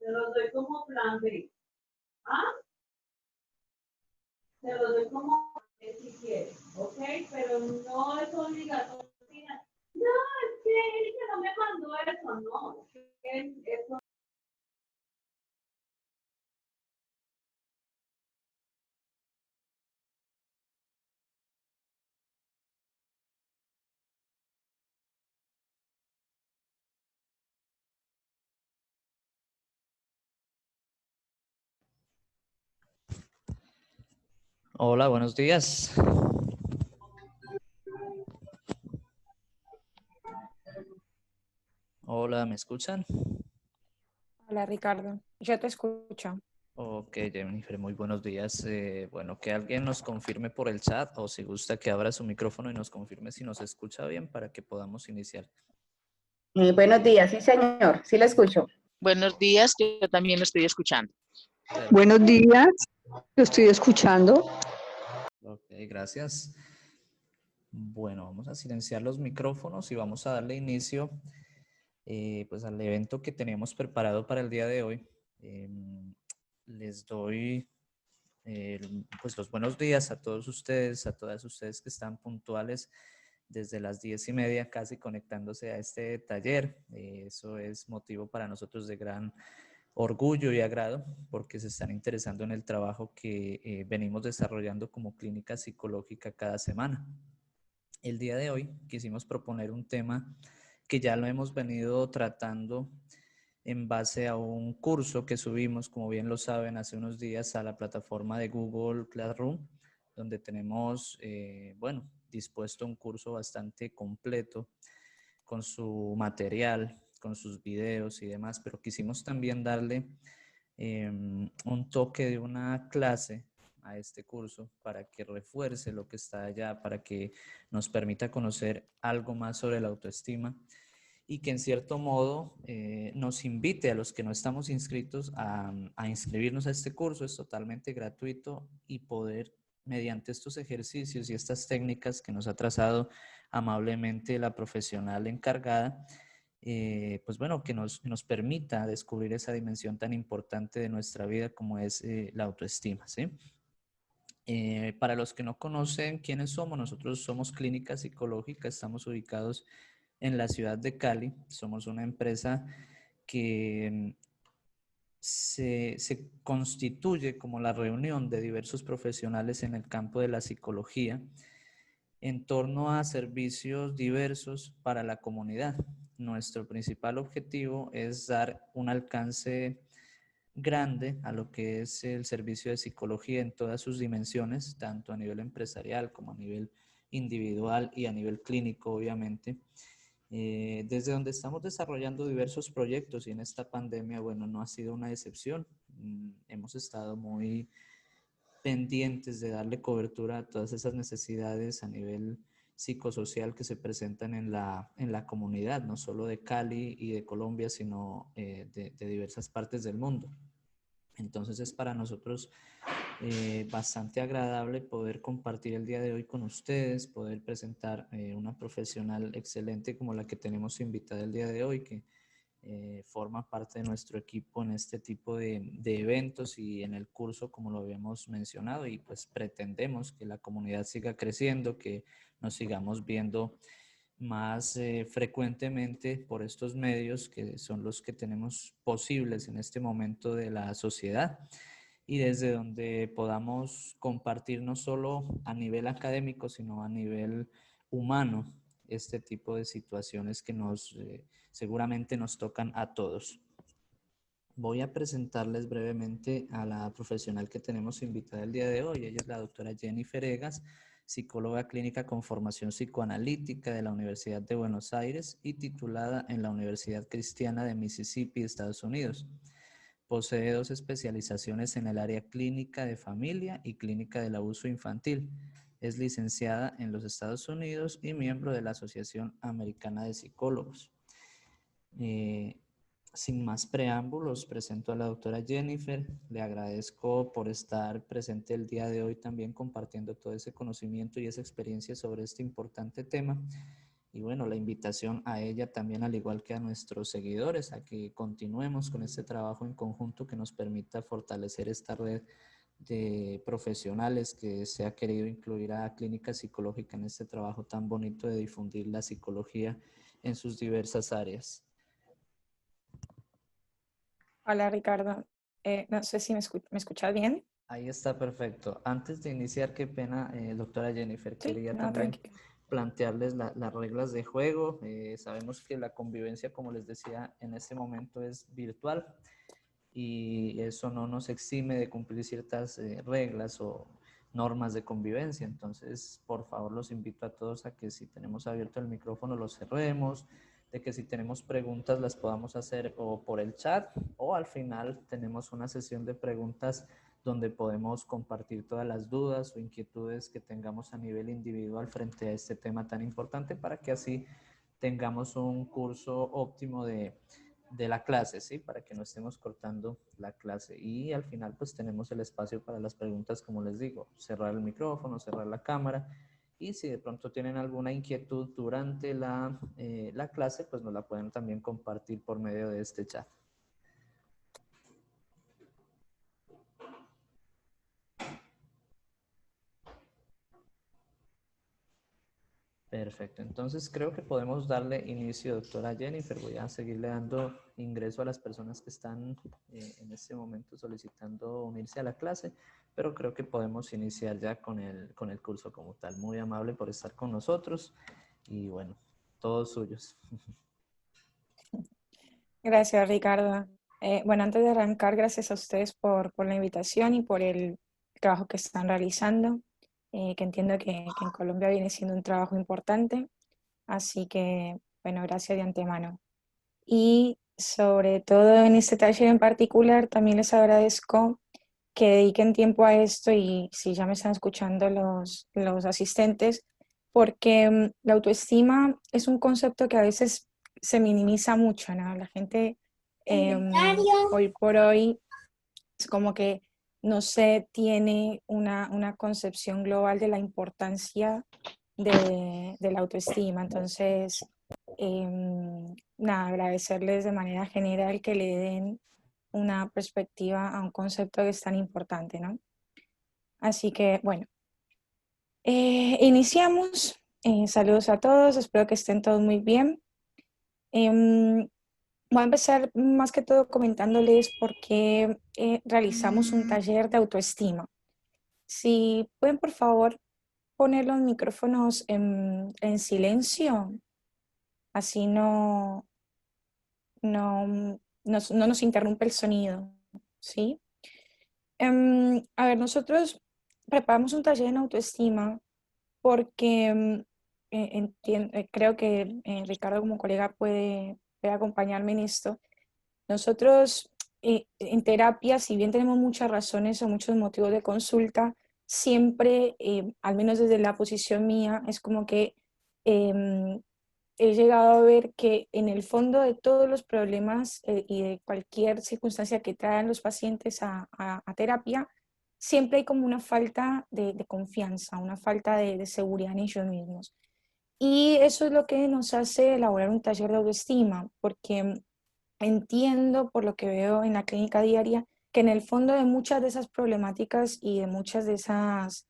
Se los doy como plan B. ¿Ah? Se los doy como plan B si quieren, ¿ok? Pero no es obligatorio. No, es que ella no me mandó eso, no. Eso. Hola, buenos días. Hola, ¿me escuchan? Hola Ricardo, yo te escucho. Ok, Jennifer, muy buenos días. Bueno, que alguien nos confirme por el chat o si gusta que abra su micrófono y nos confirme si nos escucha bien para que podamos iniciar. Buenos días, sí señor, sí le escucho. Buenos días, yo también lo estoy escuchando. Perfecto. Buenos días, lo estoy escuchando. Ok, gracias. Bueno, vamos a silenciar los micrófonos y vamos a darle inicio pues al evento que teníamos preparado para el día de hoy. Les doy pues los buenos días a todos ustedes, a todas ustedes que están puntuales desde las 10:30 casi conectándose a este taller. Eso es motivo para nosotros de gran orgullo y agrado porque se están interesando en el trabajo que venimos desarrollando como clínica psicológica cada semana. El día de hoy quisimos proponer un tema que ya lo hemos venido tratando en base a un curso que subimos, como bien lo saben, hace unos días a la plataforma de Google Classroom, donde tenemos, bueno, dispuesto un curso bastante completo con su material, con sus videos y demás, pero quisimos también darle un toque de una clase a este curso para que refuerce lo que está allá, para que nos permita conocer algo más sobre la autoestima y que en cierto modo nos invite a los que no estamos inscritos a inscribirnos a este curso. Es totalmente gratuito y poder, mediante estos ejercicios y estas técnicas que nos ha trazado amablemente la profesional encargada, pues bueno, que nos permita descubrir esa dimensión tan importante de nuestra vida como es la autoestima, ¿sí? Para los que no conocen quiénes somos, nosotros somos Clínica Psicológica, estamos ubicados en la ciudad de Cali, somos una empresa que se constituye como la reunión de diversos profesionales en el campo de la psicología en torno a servicios diversos para la comunidad. Nuestro principal objetivo es dar un alcance grande a lo que es el servicio de psicología en todas sus dimensiones, tanto a nivel empresarial como a nivel individual y a nivel clínico, obviamente. Desde donde estamos desarrollando diversos proyectos y en esta pandemia, bueno, no ha sido una excepción. Hemos estado muy pendientes de darle cobertura a todas esas necesidades a nivel psicosocial que se presentan en la comunidad, no solo de Cali y de Colombia, sino de diversas partes del mundo. Entonces es para nosotros bastante agradable poder compartir el día de hoy con ustedes, poder presentar una profesional excelente como la que tenemos invitada el día de hoy, que forma parte de nuestro equipo en este tipo de eventos y en el curso, como lo habíamos mencionado, y pues pretendemos que la comunidad siga creciendo, que nos sigamos viendo más frecuentemente por estos medios que son los que tenemos posibles en este momento de la sociedad y desde donde podamos compartir no solo a nivel académico, sino a nivel humano este tipo de situaciones que seguramente nos tocan a todos. Voy a presentarles brevemente a la profesional que tenemos invitada el día de hoy. Ella es la doctora Jennifer Egas, psicóloga clínica con formación psicoanalítica de la Universidad de Buenos Aires y titulada en la Universidad Cristiana de Mississippi, Estados Unidos. Posee 2 especializaciones en el área clínica de familia y clínica del abuso infantil. Es licenciada en los Estados Unidos y miembro de la Asociación Americana de Psicólogos. Sin más preámbulos, presento a la doctora Jennifer. Le agradezco por estar presente el día de hoy también compartiendo todo ese conocimiento y esa experiencia sobre este importante tema. Y bueno, la invitación a ella también, al igual que a nuestros seguidores, a que continuemos con este trabajo en conjunto que nos permita fortalecer esta red de profesionales que se ha querido incluir a Clínica Psicológica en este trabajo tan bonito de difundir la psicología en sus diversas áreas. Hola Ricardo. No sé si me escuchas bien. Ahí está perfecto. Antes de iniciar, qué pena, doctora Jennifer, Sí, quería no, también tranquilo. plantearles las reglas de juego. Sabemos que la convivencia, como les decía, en este momento es virtual y eso no nos exime de cumplir ciertas reglas o normas de convivencia. Entonces, por favor, los invito a todos a que si tenemos abierto el micrófono lo cerremos, de que si tenemos preguntas las podamos hacer o por el chat o al final tenemos una sesión de preguntas donde podemos compartir todas las dudas o inquietudes que tengamos a nivel individual frente a este tema tan importante para que así tengamos un curso óptimo de la clase, ¿sí? Para que no estemos cortando la clase. Y al final, pues tenemos el espacio para las preguntas, como les digo, cerrar el micrófono, cerrar la cámara. Y si de pronto tienen alguna inquietud durante la clase, pues nos la pueden también compartir por medio de este chat. Perfecto, entonces creo que podemos darle inicio, doctora Jennifer. Voy a seguirle dando ingreso a las personas que están en este momento solicitando unirse a la clase, pero creo que podemos iniciar ya con el curso como tal. Muy amable por estar con nosotros y bueno, todos suyos. Gracias, Ricardo. Bueno, antes de arrancar, gracias a ustedes por la invitación y por el trabajo que están realizando, que entiendo que en Colombia viene siendo un trabajo importante. Así que, bueno, gracias de antemano. Y sobre todo en este taller en particular, también les agradezco que dediquen tiempo a esto y si ya me están escuchando los asistentes, porque la autoestima es un concepto que a veces se minimiza mucho, ¿no? La gente hoy por hoy es como que no se tiene una concepción global de la importancia de la autoestima. Entonces, nada, agradecerles de manera general que le den una perspectiva a un concepto que es tan importante, ¿no? Así que, bueno, iniciamos. Saludos a todos, espero que estén todos muy bien. Voy a empezar más que todo comentándoles por qué realizamos un taller de autoestima. Si pueden, por favor, poner los micrófonos en silencio, así no nos interrumpe el sonido, ¿sí? A ver, nosotros preparamos un taller en autoestima porque creo que Ricardo como colega puede acompañarme en esto. Nosotros en terapia, si bien tenemos muchas razones o muchos motivos de consulta, siempre, al menos desde la posición mía, es como que em, he llegado a ver que en el fondo de todos los problemas y de cualquier circunstancia que traen los pacientes a terapia, siempre hay como una falta de confianza, una falta de seguridad en ellos mismos. Y eso es lo que nos hace elaborar un taller de autoestima, porque entiendo por lo que veo en la clínica diaria que en el fondo de muchas de esas problemáticas y de muchas de esas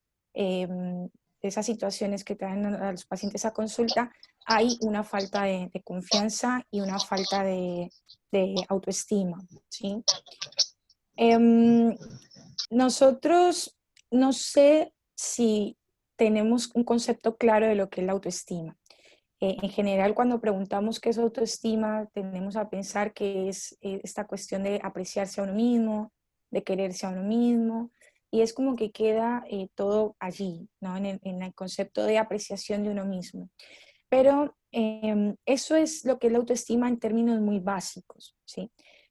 situaciones que traen a los pacientes a consulta hay una falta de confianza y una falta de autoestima, ¿sí? Nosotros no sé si tenemos un concepto claro de lo que es la autoestima. En general, cuando preguntamos qué es autoestima, tendemos a pensar que es esta cuestión de apreciarse a uno mismo, de quererse a uno mismo, y es como que queda todo allí, ¿no? En el concepto de apreciación de uno mismo. Pero eso es lo que es la autoestima en términos muy básicos, ¿sí?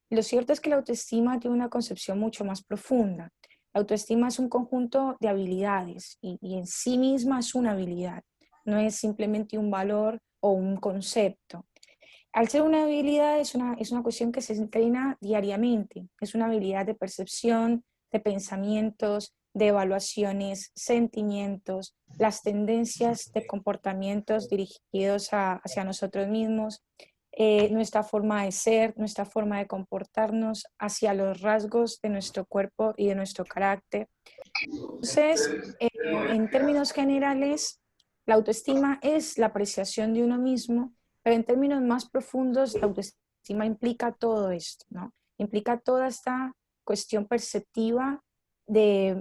Lo cierto es que la autoestima tiene una concepción mucho más profunda. La autoestima es un conjunto de habilidades y en sí misma es una habilidad, no es simplemente un valor o un concepto. Al ser una habilidad es una cuestión que se entrena diariamente, es una habilidad de percepción, de pensamientos, de evaluaciones, sentimientos, las tendencias de comportamientos dirigidos hacia nosotros mismos, nuestra forma de ser, nuestra forma de comportarnos, hacia los rasgos de nuestro cuerpo y de nuestro carácter. Entonces, en términos generales, la autoestima es la apreciación de uno mismo, pero en términos más profundos, la autoestima implica todo esto, ¿no? Implica toda esta cuestión perceptiva de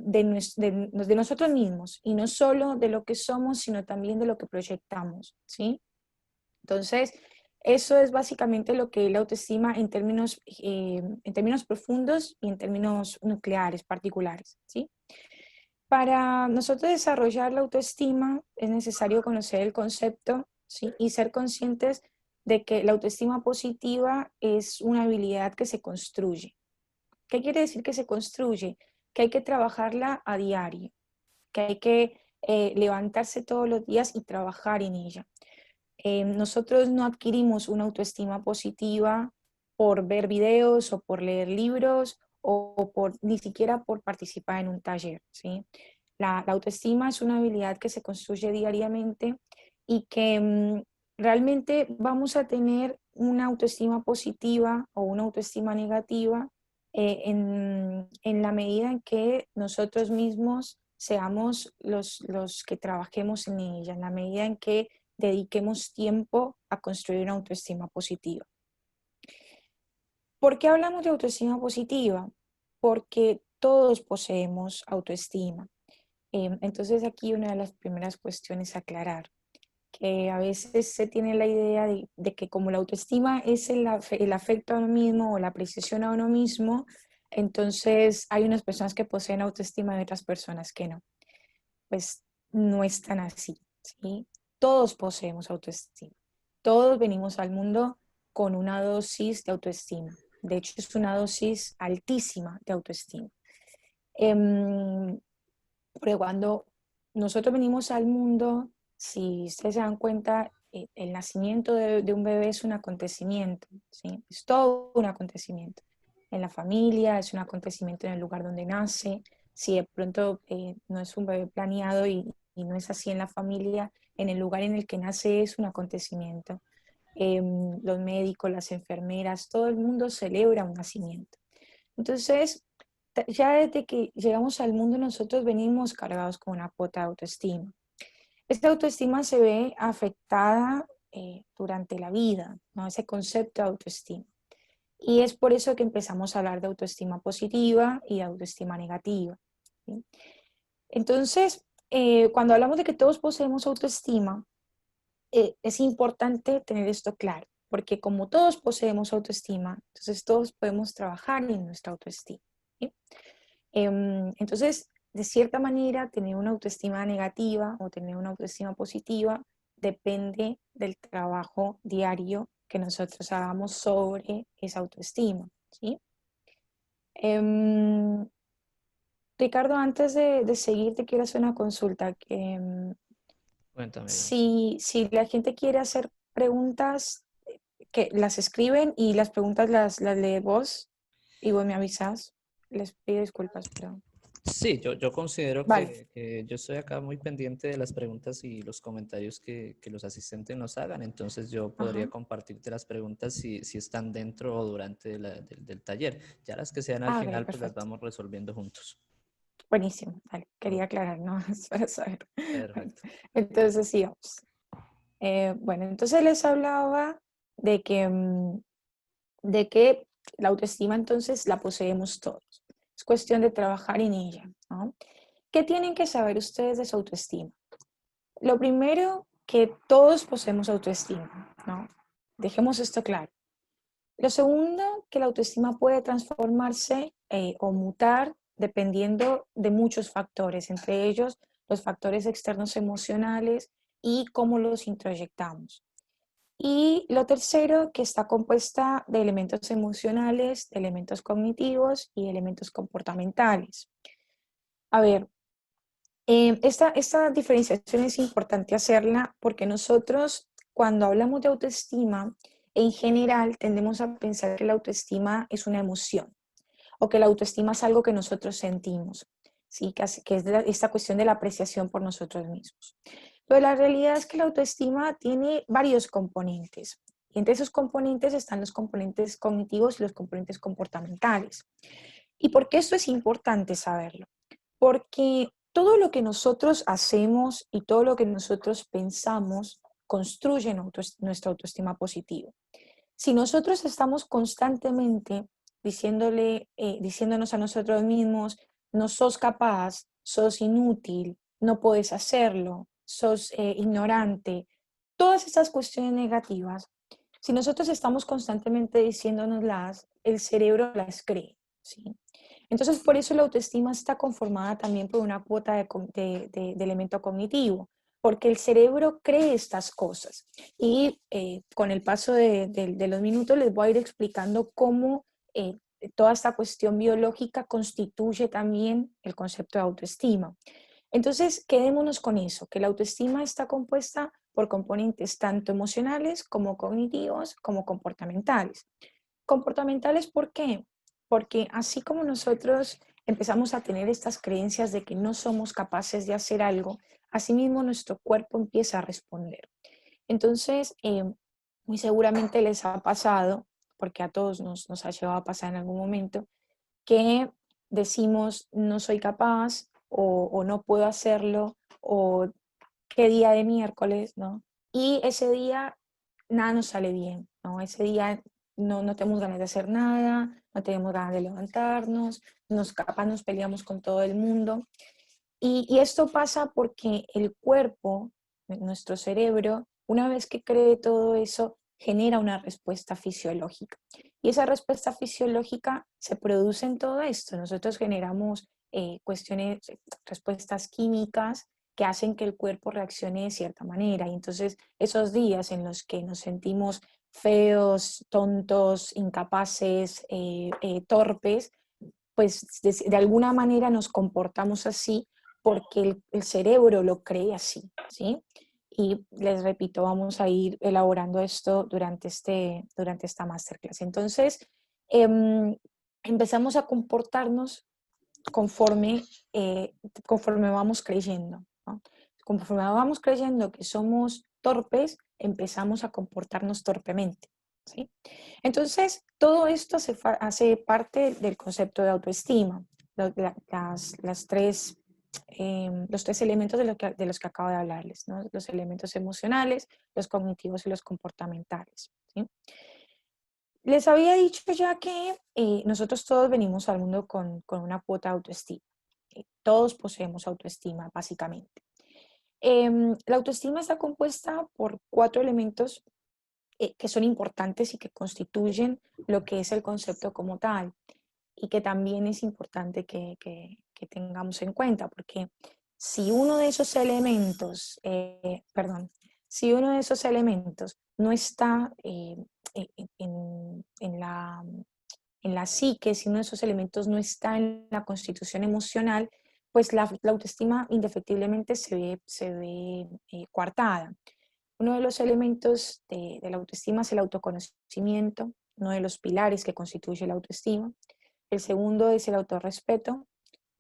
nosotros mismos, y no solo de lo que somos, sino también de lo que proyectamos, ¿sí? Entonces, eso es básicamente lo que es la autoestima en términos profundos y en términos nucleares, particulares, ¿sí? Para nosotros desarrollar la autoestima es necesario conocer el concepto, ¿sí? Y ser conscientes de que la autoestima positiva es una habilidad que se construye. ¿Qué quiere decir que se construye? Que hay que trabajarla a diario, que hay que levantarse todos los días y trabajar en ella. Nosotros no adquirimos una autoestima positiva por ver videos o por leer libros o ni siquiera por participar en un taller, ¿sí? La autoestima es una habilidad que se construye diariamente y que realmente vamos a tener una autoestima positiva o una autoestima negativa en la medida en que nosotros mismos seamos los que trabajemos en ella, en la medida en que dediquemos tiempo a construir una autoestima positiva. ¿Por qué hablamos de autoestima positiva? Porque todos poseemos autoestima. Entonces aquí una de las primeras cuestiones a aclarar, que a veces se tiene la idea de que como la autoestima es el afecto a uno mismo o la apreciación a uno mismo, entonces hay unas personas que poseen autoestima y otras personas que no. Pues no es tan así, ¿sí? Todos poseemos autoestima. Todos venimos al mundo con una dosis de autoestima. De hecho, es una dosis altísima de autoestima. Porque cuando nosotros venimos al mundo, si ustedes se dan cuenta, el nacimiento de un bebé es un acontecimiento, ¿sí? Es todo un acontecimiento. En la familia, es un acontecimiento en el lugar donde nace. Si de pronto no es un bebé planeado y no es así en la familia, en el lugar en el que nace es un acontecimiento. Los médicos, las enfermeras, todo el mundo celebra un nacimiento. Entonces, ya desde que llegamos al mundo nosotros venimos cargados con una cuota de autoestima. Esta autoestima se ve afectada durante la vida, ¿no? Ese concepto de autoestima. Y es por eso que empezamos a hablar de autoestima positiva y de autoestima negativa, ¿sí? Entonces, cuando hablamos de que todos poseemos autoestima, es importante tener esto claro, porque como todos poseemos autoestima, entonces todos podemos trabajar en nuestra autoestima, ¿sí? Entonces, de cierta manera, tener una autoestima negativa o tener una autoestima positiva depende del trabajo diario que nosotros hagamos sobre esa autoestima, ¿sí? Ricardo, antes de seguir, te quiero hacer una consulta. Cuéntame, Iván. Si la gente quiere hacer preguntas, que las escriben y las preguntas las lee vos y vos me avisas. Les pido disculpas, pero... Sí, yo considero Vale. que yo estoy acá muy pendiente de las preguntas y los comentarios que los asistentes nos hagan, entonces yo podría Ajá. compartirte las preguntas si están dentro o durante del taller. Ya las que sean al Ah, ok, final, pues las perfecto. vamos resolviendo juntos. Buenísimo. Vale. Quería Ok, aclarar, ¿no? Para saber. perfecto. Entonces, sí, vamos. Bueno, entonces les hablaba de que la autoestima entonces la poseemos todos. Es cuestión de trabajar en ella, ¿no? ¿Qué tienen que saber ustedes de su autoestima? Lo primero, que todos poseemos autoestima, ¿no? Dejemos esto claro. Lo segundo, que la autoestima puede transformarse o mutar dependiendo de muchos factores, entre ellos los factores externos emocionales y cómo los introyectamos. Y lo tercero, que está compuesta de elementos emocionales, de elementos cognitivos y elementos comportamentales. A ver, esta diferenciación es importante hacerla porque nosotros, cuando hablamos de autoestima, en general tendemos a pensar que la autoestima es una emoción o que la autoestima es algo que nosotros sentimos. ¿sí? Que es esta cuestión de la apreciación por nosotros mismos. Pero la realidad es que la autoestima tiene varios componentes. Y entre esos componentes están los componentes cognitivos y los componentes comportamentales. ¿Y por qué esto es importante saberlo? Porque todo lo que nosotros hacemos y todo lo que nosotros pensamos construye nuestra autoestima positiva. Si nosotros estamos constantemente diciéndonos a nosotros mismos, no sos capaz, sos inútil, no puedes hacerlo, sos ignorante, todas estas cuestiones negativas, si nosotros estamos constantemente diciéndonoslas, el cerebro las cree, ¿sí? Entonces, por eso la autoestima está conformada también por una cuota de elemento cognitivo, porque el cerebro cree estas cosas. Y con el paso de los minutos les voy a ir explicando cómo toda esta cuestión biológica constituye también el concepto de autoestima. Entonces, quedémonos con eso, que la autoestima está compuesta por componentes tanto emocionales como cognitivos como comportamentales. Comportamentales, ¿por qué? Porque así como nosotros empezamos a tener estas creencias de que no somos capaces de hacer algo, asimismo nuestro cuerpo empieza a responder. Entonces, muy seguramente les ha pasado, porque a todos nos ha llevado a pasar en algún momento, que decimos no soy capaz o no puedo hacerlo o qué día de miércoles, ¿no? Y ese día nada nos sale bien, ¿no? Ese día no tenemos ganas de hacer nada, no tenemos ganas de levantarnos, capaz nos peleamos con todo el mundo. Y esto pasa porque el cuerpo, nuestro cerebro, una vez que cree todo eso, genera una respuesta fisiológica. Y esa respuesta fisiológica se produce en todo esto. Nosotros generamos respuestas químicas que hacen que el cuerpo reaccione de cierta manera. Y entonces esos días en los que nos sentimos feos, tontos, incapaces, torpes, pues de alguna manera nos comportamos así porque el cerebro lo cree así, ¿sí? Y les repito, vamos a ir elaborando esto durante esta masterclass. Entonces, empezamos a comportarnos conforme, conforme vamos creyendo, ¿no? Conforme vamos creyendo que somos torpes, empezamos a comportarnos torpemente, ¿sí? Entonces, todo esto hace parte del concepto de autoestima, los tres elementos de los que acabo de hablarles, ¿no? Los elementos emocionales, los cognitivos y los comportamentales, ¿sí? Les había dicho ya que nosotros todos venimos al mundo con una cuota de autoestima. Todos poseemos autoestima, básicamente. La autoestima está compuesta por 4 elementos que son importantes y que constituyen lo que es el concepto como tal, y que también es importante que tengamos en cuenta, porque si uno de esos elementos, si uno de esos elementos no está en la psique, si uno de esos elementos no está en la constitución emocional, pues la autoestima indefectiblemente se ve coartada. Uno de los elementos de la autoestima es el autoconocimiento, uno de los pilares que constituye la autoestima. El segundo es el autorrespeto,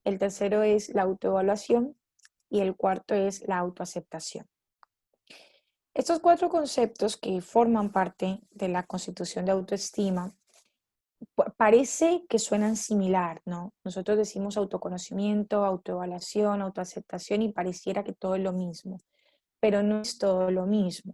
el tercero es la autoevaluación y el cuarto es la autoaceptación. Estos 4 conceptos que forman parte de la constitución de autoestima parece que suenan similar, ¿no? Nosotros decimos autoconocimiento, autoevaluación, autoaceptación y pareciera que todo es lo mismo, pero no es todo lo mismo.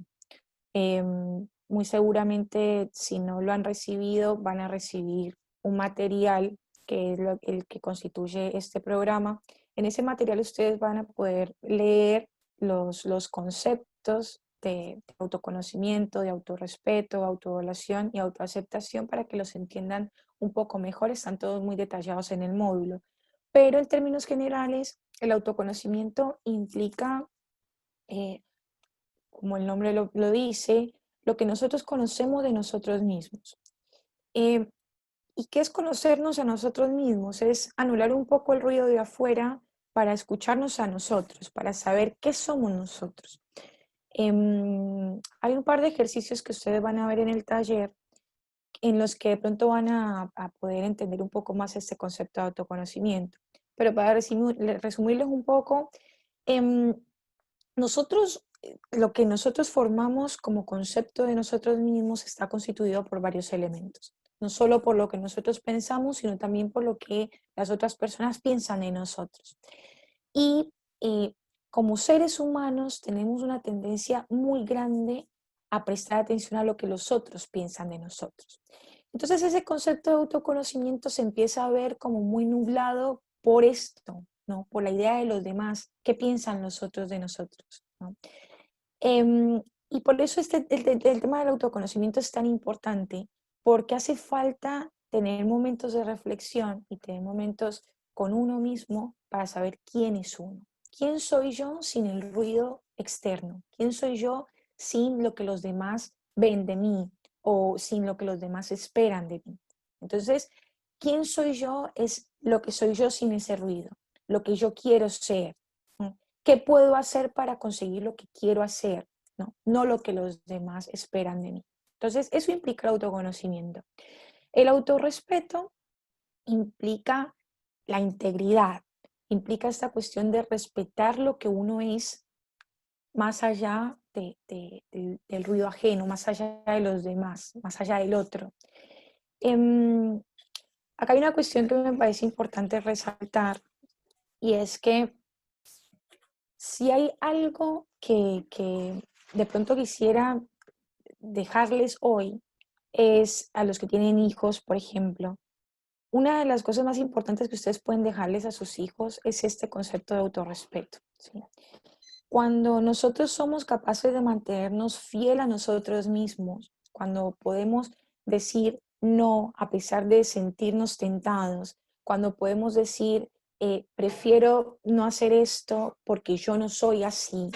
Muy seguramente, si no lo han recibido, van a recibir un material que es el que constituye este programa. En ese material ustedes van a poder leer los conceptos de autoconocimiento, de autorrespeto, autoevaluación y autoaceptación para que los entiendan un poco mejor. Están todos muy detallados en el módulo. Pero en términos generales, el autoconocimiento implica, como el nombre lo dice, lo que nosotros conocemos de nosotros mismos. ¿Y qué es conocernos a nosotros mismos? Es anular un poco el ruido de afuera para escucharnos a nosotros, para saber qué somos nosotros. Hay un par de ejercicios que ustedes van a ver en el taller en los que de pronto van a poder entender un poco más este concepto de autoconocimiento. pero para resumirles un poco, em, lo que nosotros formamos como concepto de nosotros mismos está constituido por varios elementos. No solo por lo que nosotros pensamos, sino también por lo que las otras personas piensan de nosotros. Y como seres humanos tenemos una tendencia muy grande a prestar atención a lo que los otros piensan de nosotros. Entonces ese concepto de autoconocimiento se empieza a ver como muy nublado por esto, ¿no? Por la idea de los demás, qué piensan los otros de nosotros, ¿no? Y por eso el tema del autoconocimiento es tan importante, porque hace falta tener momentos de reflexión y tener momentos con uno mismo para saber quién es uno. ¿Quién soy yo sin el ruido externo? ¿Quién soy yo sin lo que los demás ven de mí o sin lo que los demás esperan de mí? Entonces, ¿quién soy yo? Es lo que soy yo sin ese ruido, lo que yo quiero ser. ¿No? ¿Qué puedo hacer para conseguir lo que quiero hacer? No lo que los demás esperan de mí. Entonces, eso implica el autoconocimiento. El autorrespeto implica la integridad, implica esta cuestión de respetar lo que uno es más allá del ruido ajeno, más allá de los demás, más allá del otro. Acá hay una cuestión que me parece importante resaltar y es que si hay algo que de pronto quisiera dejarles hoy es a los que tienen hijos, por ejemplo, una de las cosas más importantes que ustedes pueden dejarles a sus hijos es este concepto de autorrespeto, ¿sí? Cuando nosotros somos capaces de mantenernos fiel a nosotros mismos, cuando podemos decir no a pesar de sentirnos tentados, cuando podemos decir prefiero no hacer esto porque yo no soy así,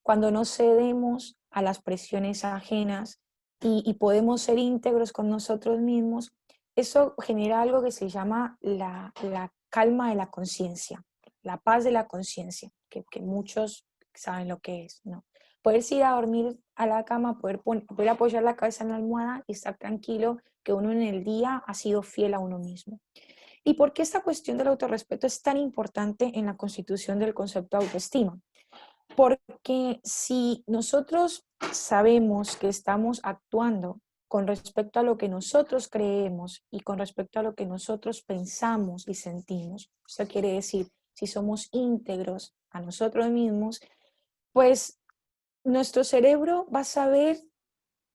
cuando no cedemos a las presiones ajenas y podemos ser íntegros con nosotros mismos, eso genera algo que se llama la calma de la conciencia, la paz de la conciencia, que muchos saben lo que es, ¿no? Poderse ir a dormir a la cama, poder apoyar la cabeza en la almohada y estar tranquilo que uno en el día ha sido fiel a uno mismo. ¿Y por qué esta cuestión del autorrespeto es tan importante en la constitución del concepto de autoestima? Porque si nosotros sabemos que estamos actuando con respecto a lo que nosotros creemos y con respecto a lo que nosotros pensamos y sentimos, eso quiere decir, si somos íntegros a nosotros mismos, pues nuestro cerebro va a saber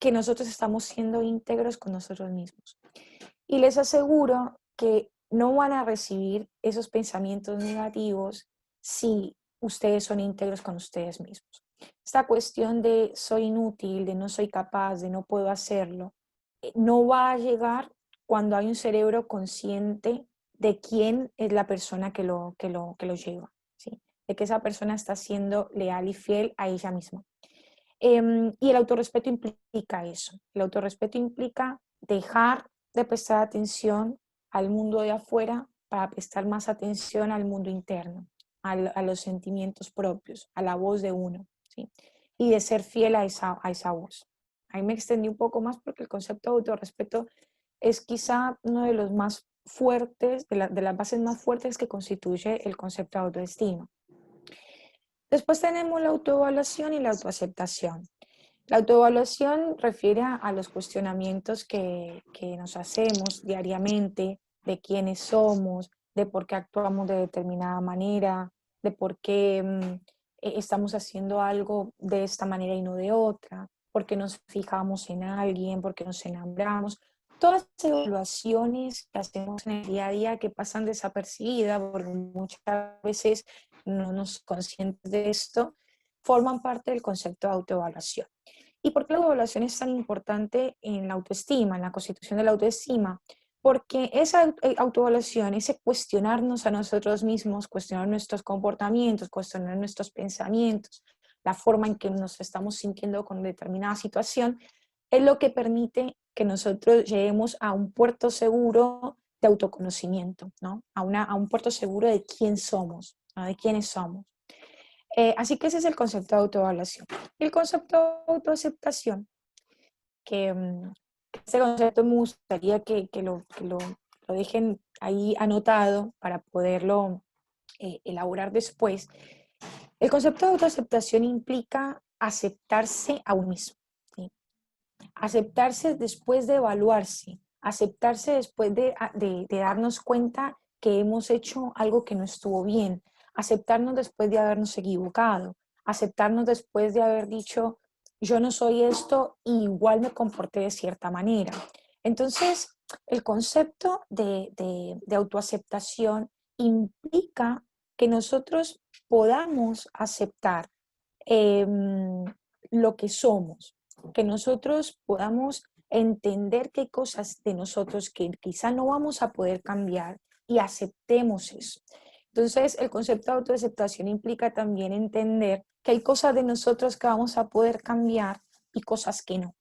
que nosotros estamos siendo íntegros con nosotros mismos. Y les aseguro que no van a recibir esos pensamientos negativos si ustedes son íntegros con ustedes mismos. Esta cuestión de soy inútil, de no soy capaz, de no puedo hacerlo, no va a llegar cuando hay un cerebro consciente de quién es la persona que lo lleva, ¿sí? De que esa persona está siendo leal y fiel a ella misma. Y el autorrespeto implica eso. El autorrespeto implica dejar de prestar atención al mundo de afuera para prestar más atención al mundo interno, a los sentimientos propios, a la voz de uno, ¿sí? Y de ser fiel a esa voz. Ahí me extendí un poco más porque el concepto de autorrespeto es quizá uno de los más fuertes, de las bases más fuertes que constituye el concepto de autoestima. Después tenemos la autoevaluación y la autoaceptación. La autoevaluación refiere a los cuestionamientos que nos hacemos diariamente de quiénes somos, de por qué actuamos de determinada manera, de por qué estamos haciendo algo de esta manera y no de otra, por qué nos fijamos en alguien, por qué nos enamoramos. Todas las evaluaciones que hacemos en el día a día que pasan desapercibidas, porque muchas veces no nos conscientes de esto, forman parte del concepto de autoevaluación. ¿Y por qué la autoevaluación es tan importante en la autoestima, en la constitución de la autoestima? Porque esa autoevaluación, ese cuestionarnos a nosotros mismos, cuestionar nuestros comportamientos, cuestionar nuestros pensamientos, la forma en que nos estamos sintiendo con determinada situación, es lo que permite que nosotros lleguemos a un puerto seguro de autoconocimiento, ¿no? A un puerto seguro de quién somos, ¿no? De quiénes somos. Así que ese es el concepto de autoevaluación. Y el concepto de autoaceptación, que este concepto me gustaría que lo dejen ahí anotado para poderlo elaborar después, el concepto de autoaceptación implica aceptarse a uno mismo, ¿sí? Aceptarse después de evaluarse, aceptarse después de darnos cuenta que hemos hecho algo que no estuvo bien, aceptarnos después de habernos equivocado, aceptarnos después de haber dicho, yo no soy esto y igual me comporté de cierta manera. Entonces, el concepto de autoaceptación implica que nosotros podamos aceptar lo que somos, que nosotros podamos entender que hay cosas de nosotros que quizá no vamos a poder cambiar y aceptemos eso. Entonces, el concepto de autoaceptación implica también entender que hay cosas de nosotros que vamos a poder cambiar y cosas que no.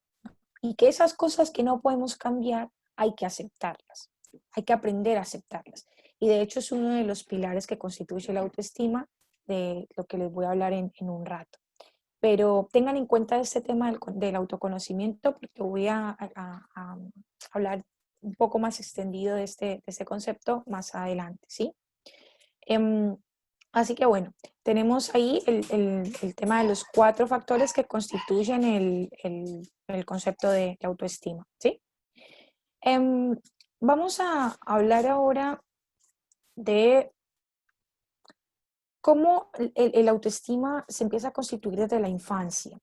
Y que esas cosas que no podemos cambiar hay que aceptarlas, hay que aprender a aceptarlas. Y de hecho es uno de los pilares que constituye la autoestima, de lo que les voy a hablar en un rato. Pero tengan en cuenta este tema del autoconocimiento, porque voy a hablar un poco más extendido de este concepto más adelante, ¿sí? Así que bueno, tenemos ahí el tema de los 4 factores que constituyen el concepto de autoestima, ¿sí? Vamos a hablar ahora de cómo el autoestima se empieza a constituir desde la infancia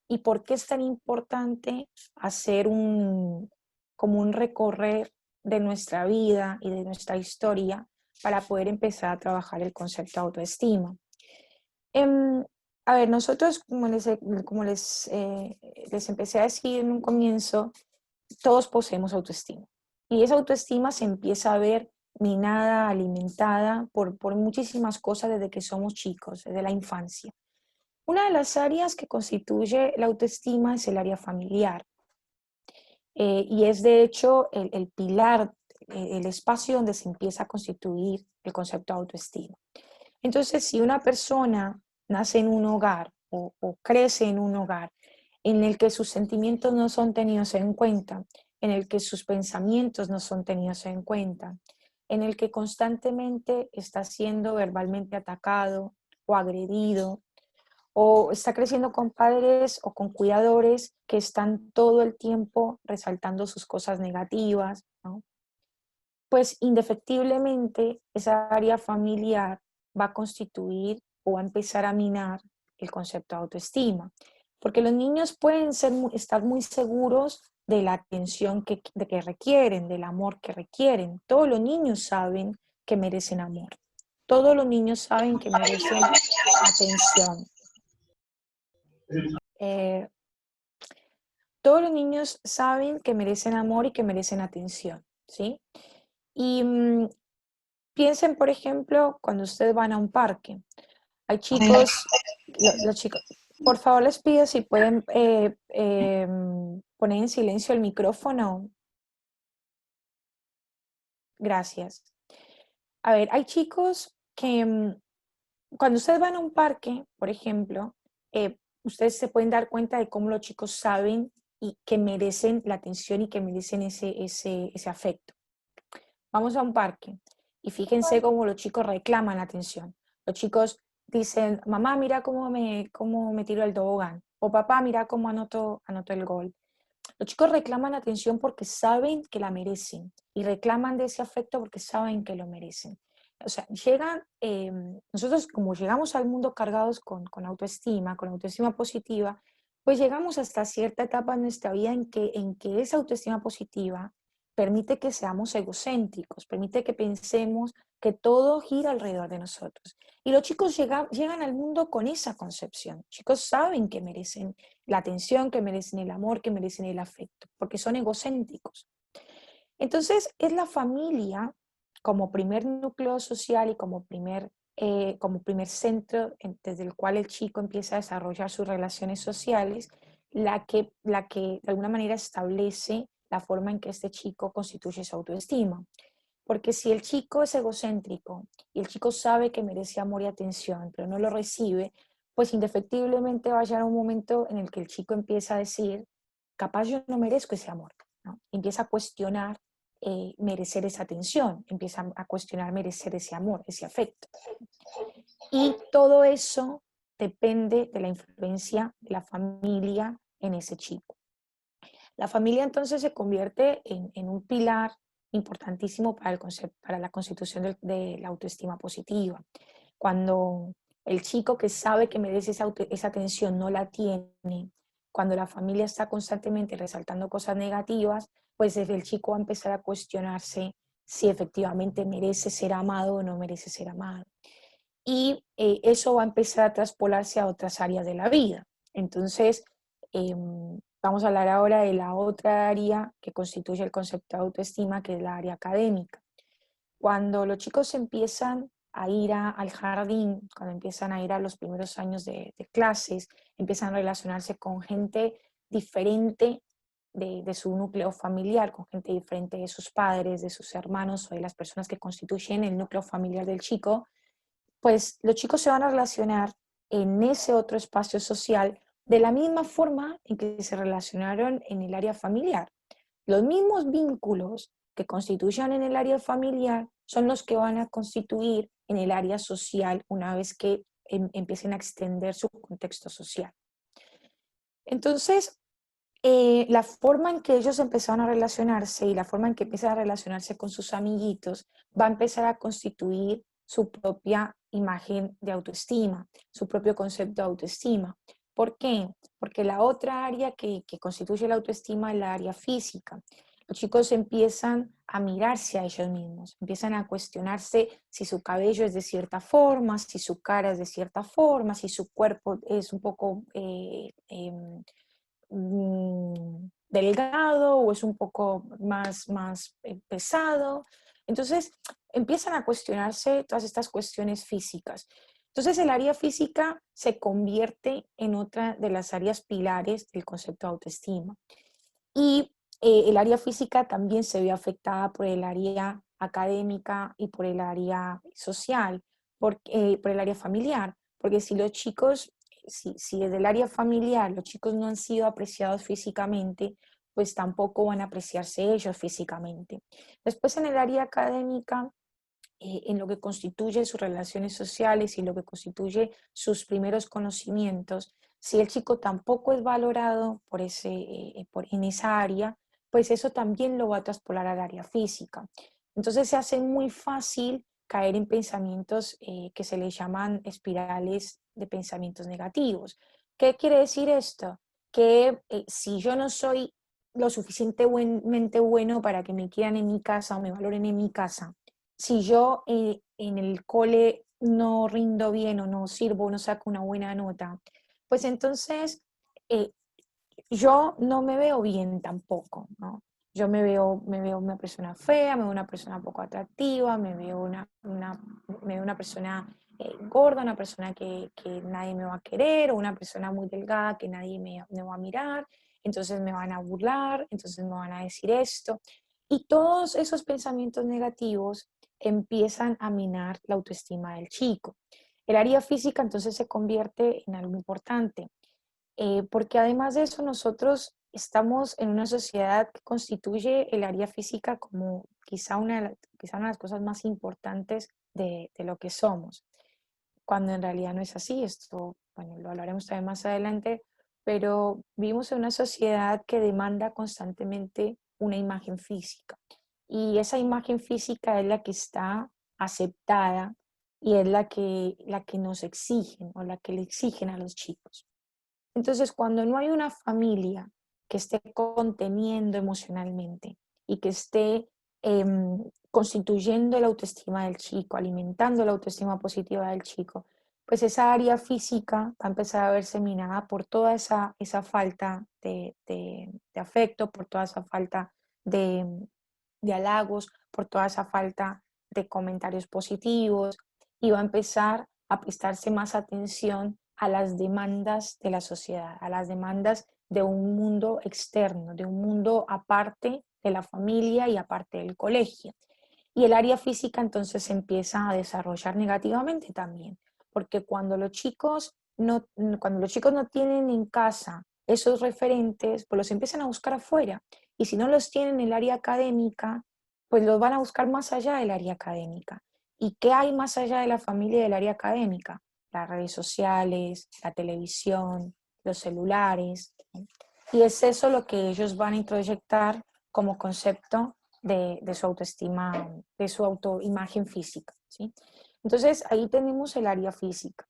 y por qué es tan importante hacer como un recorrer de nuestra vida y de nuestra historia para poder empezar a trabajar el concepto de autoestima. A ver, nosotros, como les empecé a decir en un comienzo, todos poseemos autoestima. Y esa autoestima se empieza a ver minada, alimentada por muchísimas cosas desde que somos chicos, desde la infancia. Una de las áreas que constituye la autoestima es el área familiar. Y es de hecho el pilar, el espacio donde se empieza a constituir el concepto de autoestima. Entonces, si una persona nace en un hogar o crece en un hogar en el que sus sentimientos no son tenidos en cuenta, en el que sus pensamientos no son tenidos en cuenta, en el que constantemente está siendo verbalmente atacado o agredido, o está creciendo con padres o con cuidadores que están todo el tiempo resaltando sus cosas negativas, ¿no? Pues indefectiblemente esa área familiar va a constituir o va a empezar a minar el concepto de autoestima, porque los niños pueden estar muy seguros de la atención que requieren, del amor que requieren. Todos los niños saben que merecen amor. Todos los niños saben que merecen atención. Todos los niños saben que merecen amor y que merecen atención, ¿sí? Y piensen, por ejemplo, cuando ustedes van a un parque. Hay chicos, los chicos, por favor les pido si pueden poner en silencio el micrófono. Gracias. A ver, hay chicos que cuando ustedes van a un parque, por ejemplo, ustedes se pueden dar cuenta de cómo los chicos saben y que merecen la atención y que merecen ese afecto. Vamos a un parque y fíjense cómo los chicos reclaman la atención. Los chicos dicen, mamá, mira cómo me tiro el tobogán. O papá, mira cómo anoto el gol. Los chicos reclaman atención porque saben que la merecen y reclaman de ese afecto porque saben que lo merecen. O sea, nosotros como llegamos al mundo cargados con autoestima positiva, pues llegamos hasta cierta etapa en nuestra vida en que esa autoestima positiva permite que seamos egocéntricos, permite que pensemos que todo gira alrededor de nosotros. Y los chicos llegan al mundo con esa concepción. Los chicos saben que merecen la atención, que merecen el amor, que merecen el afecto, porque son egocéntricos. Entonces, es la familia como primer núcleo social y como primer centro desde el cual el chico empieza a desarrollar sus relaciones sociales, la que de alguna manera establece la forma en que este chico constituye su autoestima. Porque si el chico es egocéntrico y el chico sabe que merece amor y atención, pero no lo recibe, pues indefectiblemente va a llegar un momento en el que el chico empieza a decir, capaz yo no merezco ese amor, ¿no? Empieza a cuestionar merecer esa atención, empiezan a cuestionar merecer ese amor, ese afecto. Y todo eso depende de la influencia de la familia en ese chico. La familia entonces se convierte en un pilar importantísimo para, para la constitución de la autoestima positiva. Cuando el chico que sabe que merece esa atención no la tiene, cuando la familia está constantemente resaltando cosas negativas, pues el chico va a empezar a cuestionarse si efectivamente merece ser amado o no merece ser amado. Y eso va a empezar a traspolarse a otras áreas de la vida. Entonces, vamos a hablar ahora de la otra área que constituye el concepto de autoestima, que es la área académica. Cuando los chicos empiezan a ir al jardín, cuando empiezan a ir a los primeros años de clases, empiezan a relacionarse con gente diferente de su núcleo familiar, con gente diferente de sus padres, de sus hermanos o de las personas que constituyen el núcleo familiar del chico, pues los chicos se van a relacionar en ese otro espacio social de la misma forma en que se relacionaron en el área familiar. Los mismos vínculos que constituyan en el área familiar son los que van a constituir en el área social una vez que empiecen a extender su contexto social. Entonces, la forma en que ellos empezaron a relacionarse y la forma en que empiezan a relacionarse con sus amiguitos va a empezar a constituir su propia imagen de autoestima, su propio concepto de autoestima. ¿Por qué? Porque la otra área que constituye la autoestima es la área física. Los chicos empiezan a mirarse a ellos mismos, empiezan a cuestionarse si su cabello es de cierta forma, si su cara es de cierta forma, si su cuerpo es un poco delgado o es un poco más pesado. Entonces empiezan a cuestionarse todas estas cuestiones físicas. Entonces el área física se convierte en otra de las áreas pilares del concepto de autoestima. Y el área física también se ve afectada por el área académica y por el área social, por el área familiar, porque si los chicos, si desde el área familiar los chicos no han sido apreciados físicamente, pues tampoco van a apreciarse ellos físicamente. Después en el área académica, en lo que constituye sus relaciones sociales y lo que constituye sus primeros conocimientos, si el chico tampoco es valorado en esa área, pues eso también lo va a traspolar al área física. Entonces se hace muy fácil caer en pensamientos que se les llaman espirales de pensamientos negativos. ¿Qué quiere decir esto? Que si yo no soy lo suficientemente bueno para que me quieran en mi casa o me valoren en mi casa, si yo en el cole no rindo bien o no sirvo, no saco una buena nota, pues entonces eh, yo no me veo bien tampoco, ¿no? Yo me veo una persona fea, me veo una persona poco atractiva, me veo una persona gorda, una persona que nadie me va a querer, o una persona muy delgada que nadie me va a mirar, entonces me van a burlar, entonces me van a decir esto. Y todos esos pensamientos negativos empiezan a minar la autoestima del chico. El área física entonces se convierte en algo importante, porque además de eso nosotros estamos en una sociedad que constituye el área física como quizá una de las cosas más importantes de lo que somos, cuando en realidad no es así. Esto, bueno, lo hablaremos también más adelante, pero vivimos en una sociedad que demanda constantemente una imagen física. Y esa imagen física es la que está aceptada y es la que nos exigen o la que le exigen a los chicos. Entonces, cuando no hay una familia que esté conteniendo emocionalmente y que esté constituyendo la autoestima del chico, alimentando la autoestima positiva del chico, pues esa área física va a empezar a verse minada por toda esa falta de afecto, por toda esa falta de halagos, por toda esa falta de comentarios positivos, y va a empezar a prestarse más atención a las demandas de la sociedad, a las demandas de un mundo externo, de un mundo aparte de la familia y aparte del colegio. Y el área física entonces se empieza a desarrollar negativamente también, porque cuando los chicos no tienen en casa esos referentes, pues los empiezan a buscar afuera. Y si no los tienen en el área académica, pues los van a buscar más allá del área académica. ¿Y qué hay más allá de la familia y del área académica? Las redes sociales, la televisión, los celulares, ¿no? Y es eso lo que ellos van a introyectar como concepto de su autoestima, de su autoimagen física, ¿sí? Entonces ahí tenemos el área física.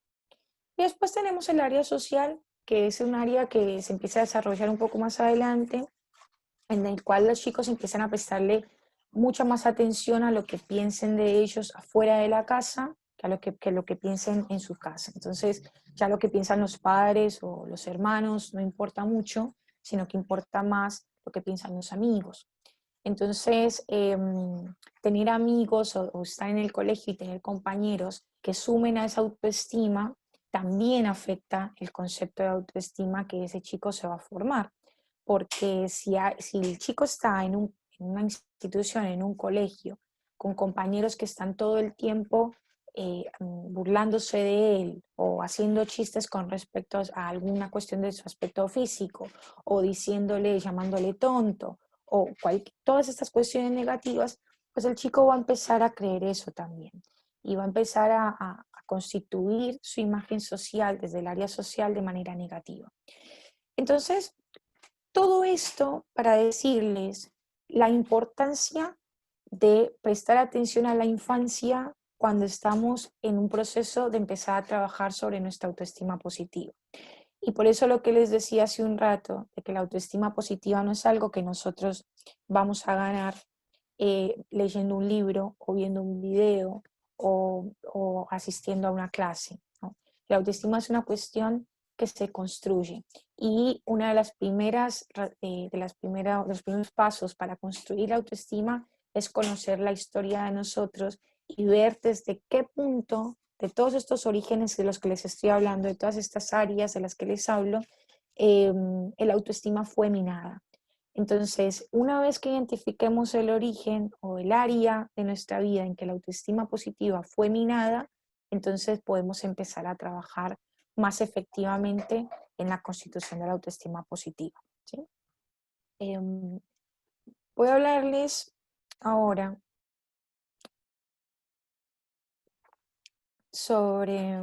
Y después tenemos el área social, que es un área que se empieza a desarrollar un poco más adelante, en el cual los chicos empiezan a prestarle mucha más atención a lo que piensen de ellos afuera de la casa que lo que piensen en su casa. Entonces, ya lo que piensan los padres o los hermanos no importa mucho, sino que importa más lo que piensan los amigos. Entonces, tener amigos o estar en el colegio y tener compañeros que sumen a esa autoestima también afecta el concepto de autoestima que ese chico se va a formar. Porque si el chico está en una institución, en un colegio, con compañeros que están todo el tiempo burlándose de él o haciendo chistes con respecto a alguna cuestión de su aspecto físico o diciéndole, llamándole tonto o todas estas cuestiones negativas, pues el chico va a empezar a creer eso también y va a empezar a constituir su imagen social desde el área social de manera negativa. Entonces, todo esto para decirles la importancia de prestar atención a la infancia cuando estamos en un proceso de empezar a trabajar sobre nuestra autoestima positiva. Y por eso lo que les decía hace un rato, de que la autoestima positiva no es algo que nosotros vamos a ganar leyendo un libro o viendo un video o asistiendo a una clase, ¿no? La autoestima es una cuestión que se construye y una de las los primeros pasos para construir la autoestima es conocer la historia de nosotros y ver desde qué punto de todos estos orígenes de los que les estoy hablando, de todas estas áreas de las que les hablo, el autoestima fue minada. Entonces, una vez que identifiquemos el origen o el área de nuestra vida en que la autoestima positiva fue minada, entonces podemos empezar a trabajar más efectivamente en la constitución de la autoestima positiva, ¿sí? Voy a hablarles ahora sobre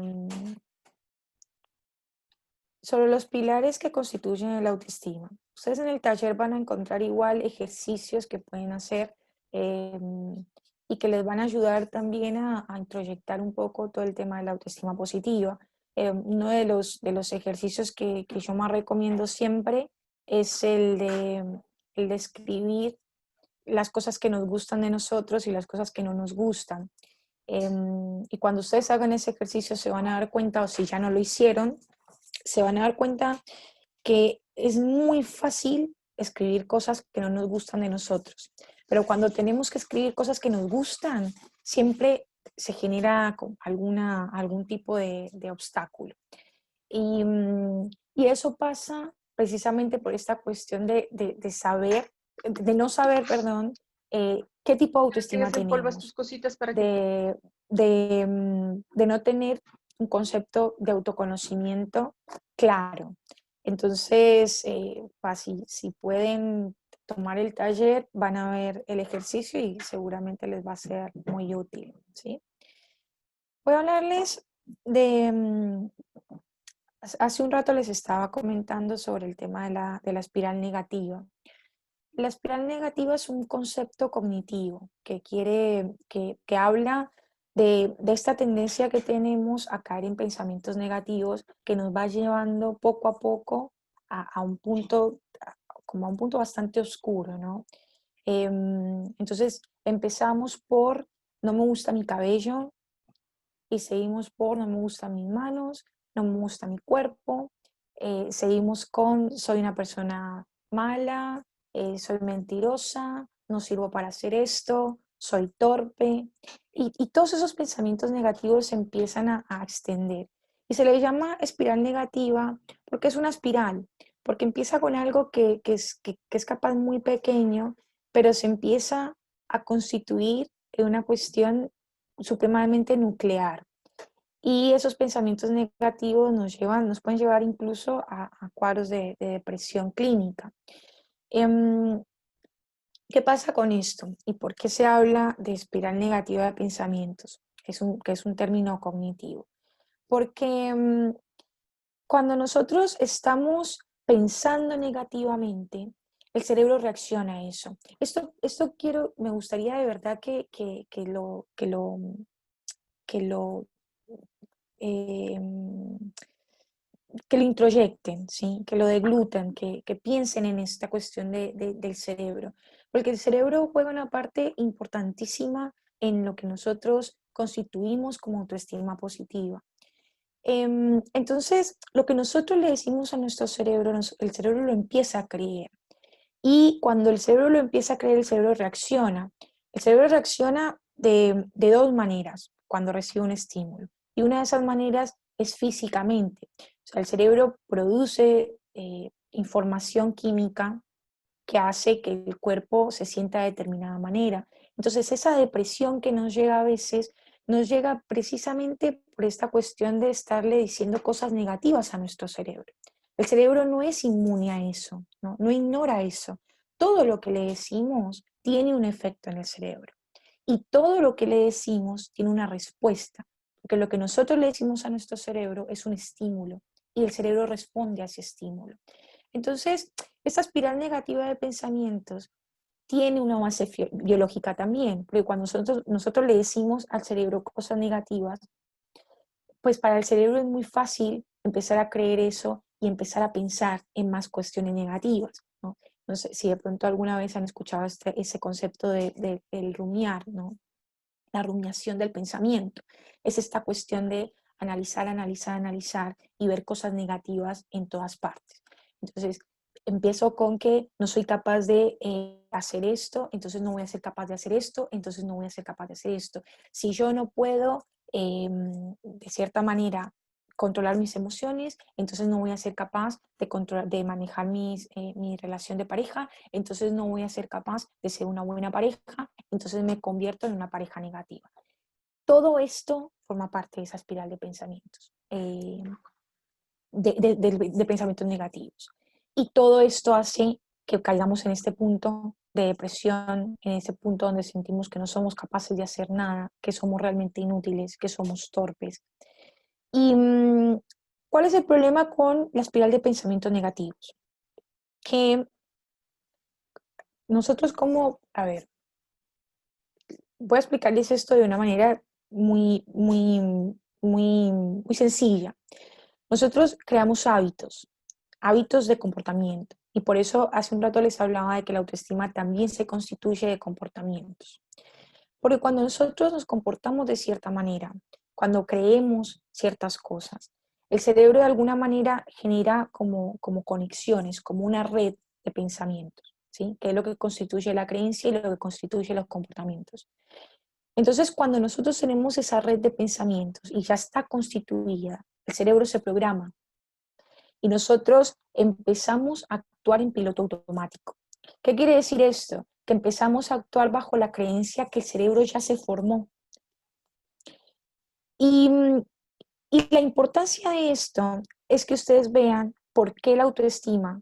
los pilares que constituyen la autoestima. Ustedes en el taller van a encontrar igual ejercicios que pueden hacer y que les van a ayudar también a introyectar un poco todo el tema de la autoestima positiva. Uno de los ejercicios que yo más recomiendo siempre es el de escribir las cosas que nos gustan de nosotros y las cosas que no nos gustan. Y cuando ustedes hagan ese ejercicio se van a dar cuenta, o si ya no lo hicieron, se van a dar cuenta que es muy fácil escribir cosas que no nos gustan de nosotros. Pero cuando tenemos que escribir cosas que nos gustan, siempre se genera algún tipo de obstáculo. Y eso pasa precisamente por esta cuestión de no saber, perdón, qué tipo de autoestima tenemos, de no tener un concepto de autoconocimiento claro. Entonces, si pueden tomar el taller, van a ver el ejercicio y seguramente les va a ser muy útil, ¿sí? Voy a hablarles hace un rato les estaba comentando sobre el tema de la espiral negativa. La espiral negativa es un concepto cognitivo que habla de esta tendencia que tenemos a caer en pensamientos negativos que nos va llevando poco a poco a un punto, como a un punto bastante oscuro, ¿no? Entonces empezamos por no me gusta mi cabello y seguimos por no me gustan mis manos, no me gusta mi cuerpo, seguimos con soy una persona mala, soy mentirosa, no sirvo para hacer esto, soy torpe, y todos esos pensamientos negativos se empiezan a extender. Y se le llama espiral negativa porque es una espiral, porque empieza con algo que es capaz muy pequeño, pero se empieza a constituir en una cuestión supremamente nuclear. Y esos pensamientos negativos nos pueden llevar incluso a cuadros de depresión clínica. ¿Qué pasa con esto? ¿Y por qué se habla de espiral negativa de pensamientos? Que es un término cognitivo. Porque cuando nosotros estamos pensando negativamente, el cerebro reacciona a eso. Esto me gustaría de verdad eh, que lo introyecten, ¿sí? Que lo degluten, que piensen en esta cuestión del cerebro. Porque el cerebro juega una parte importantísima en lo que nosotros constituimos como autoestima positiva. Entonces, lo que nosotros le decimos a nuestro cerebro, el cerebro lo empieza a creer. Y cuando el cerebro lo empieza a creer, el cerebro reacciona. El cerebro reacciona de dos maneras cuando recibe un estímulo. Y una de esas maneras es físicamente. O sea, el cerebro produce información química que hace que el cuerpo se sienta de determinada manera. Entonces, esa depresión que nos llega a veces, nos llega precisamente por esta cuestión de estarle diciendo cosas negativas a nuestro cerebro. El cerebro no es inmune a eso, ¿no? No ignora eso. Todo lo que le decimos tiene un efecto en el cerebro. Y todo lo que le decimos tiene una respuesta. Porque lo que nosotros le decimos a nuestro cerebro es un estímulo y el cerebro responde a ese estímulo. Entonces, esta espiral negativa de pensamientos tiene una base biológica también, porque cuando nosotros le decimos al cerebro cosas negativas, pues para el cerebro es muy fácil empezar a creer eso y empezar a pensar en más cuestiones negativas, ¿no? No sé si de pronto alguna vez han escuchado ese concepto del rumiar, ¿no? La rumiación del pensamiento. Es esta cuestión de analizar, analizar, analizar y ver cosas negativas en todas partes. Entonces, empiezo con que no soy capaz de hacer esto, entonces no voy a ser capaz de hacer esto, entonces no voy a ser capaz de hacer esto. Si yo no puedo, de cierta manera, controlar mis emociones, entonces no voy a ser capaz de manejar mi relación de pareja, entonces no voy a ser capaz de ser una buena pareja, entonces me convierto en una pareja negativa. Todo esto forma parte de esa espiral de pensamientos, de pensamientos negativos. Y todo esto hace que caigamos en este punto de depresión, en ese punto donde sentimos que no somos capaces de hacer nada, que somos realmente inútiles, que somos torpes. ¿Y cuál es el problema con la espiral de pensamientos negativos? Que nosotros a ver, voy a explicarles esto de una manera muy sencilla. Nosotros creamos hábitos de comportamiento. Y por eso hace un rato les hablaba de que la autoestima también se constituye de comportamientos. Porque cuando nosotros nos comportamos de cierta manera, cuando creemos ciertas cosas, el cerebro de alguna manera genera como conexiones, como una red de pensamientos, ¿sí? Que es lo que constituye la creencia y lo que constituye los comportamientos. Entonces, cuando nosotros tenemos esa red de pensamientos y ya está constituida, el cerebro se programa y nosotros empezamos a actuar en piloto automático. ¿Qué quiere decir esto? Que empezamos a actuar bajo la creencia que el cerebro ya se formó. Y, y la importancia de esto es que ustedes vean por qué la autoestima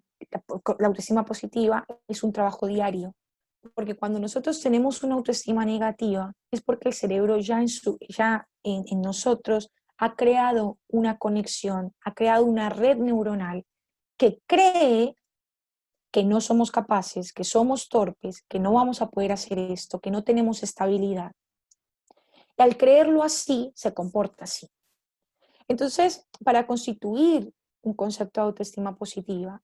positiva es un trabajo diario. Porque cuando nosotros tenemos una autoestima negativa es porque el cerebro ya en nosotros ha creado una conexión, ha creado una red neuronal que cree que no somos capaces, que somos torpes, que no vamos a poder hacer esto, que no tenemos estabilidad. Y al creerlo así, se comporta así. Entonces, para constituir un concepto de autoestima positiva,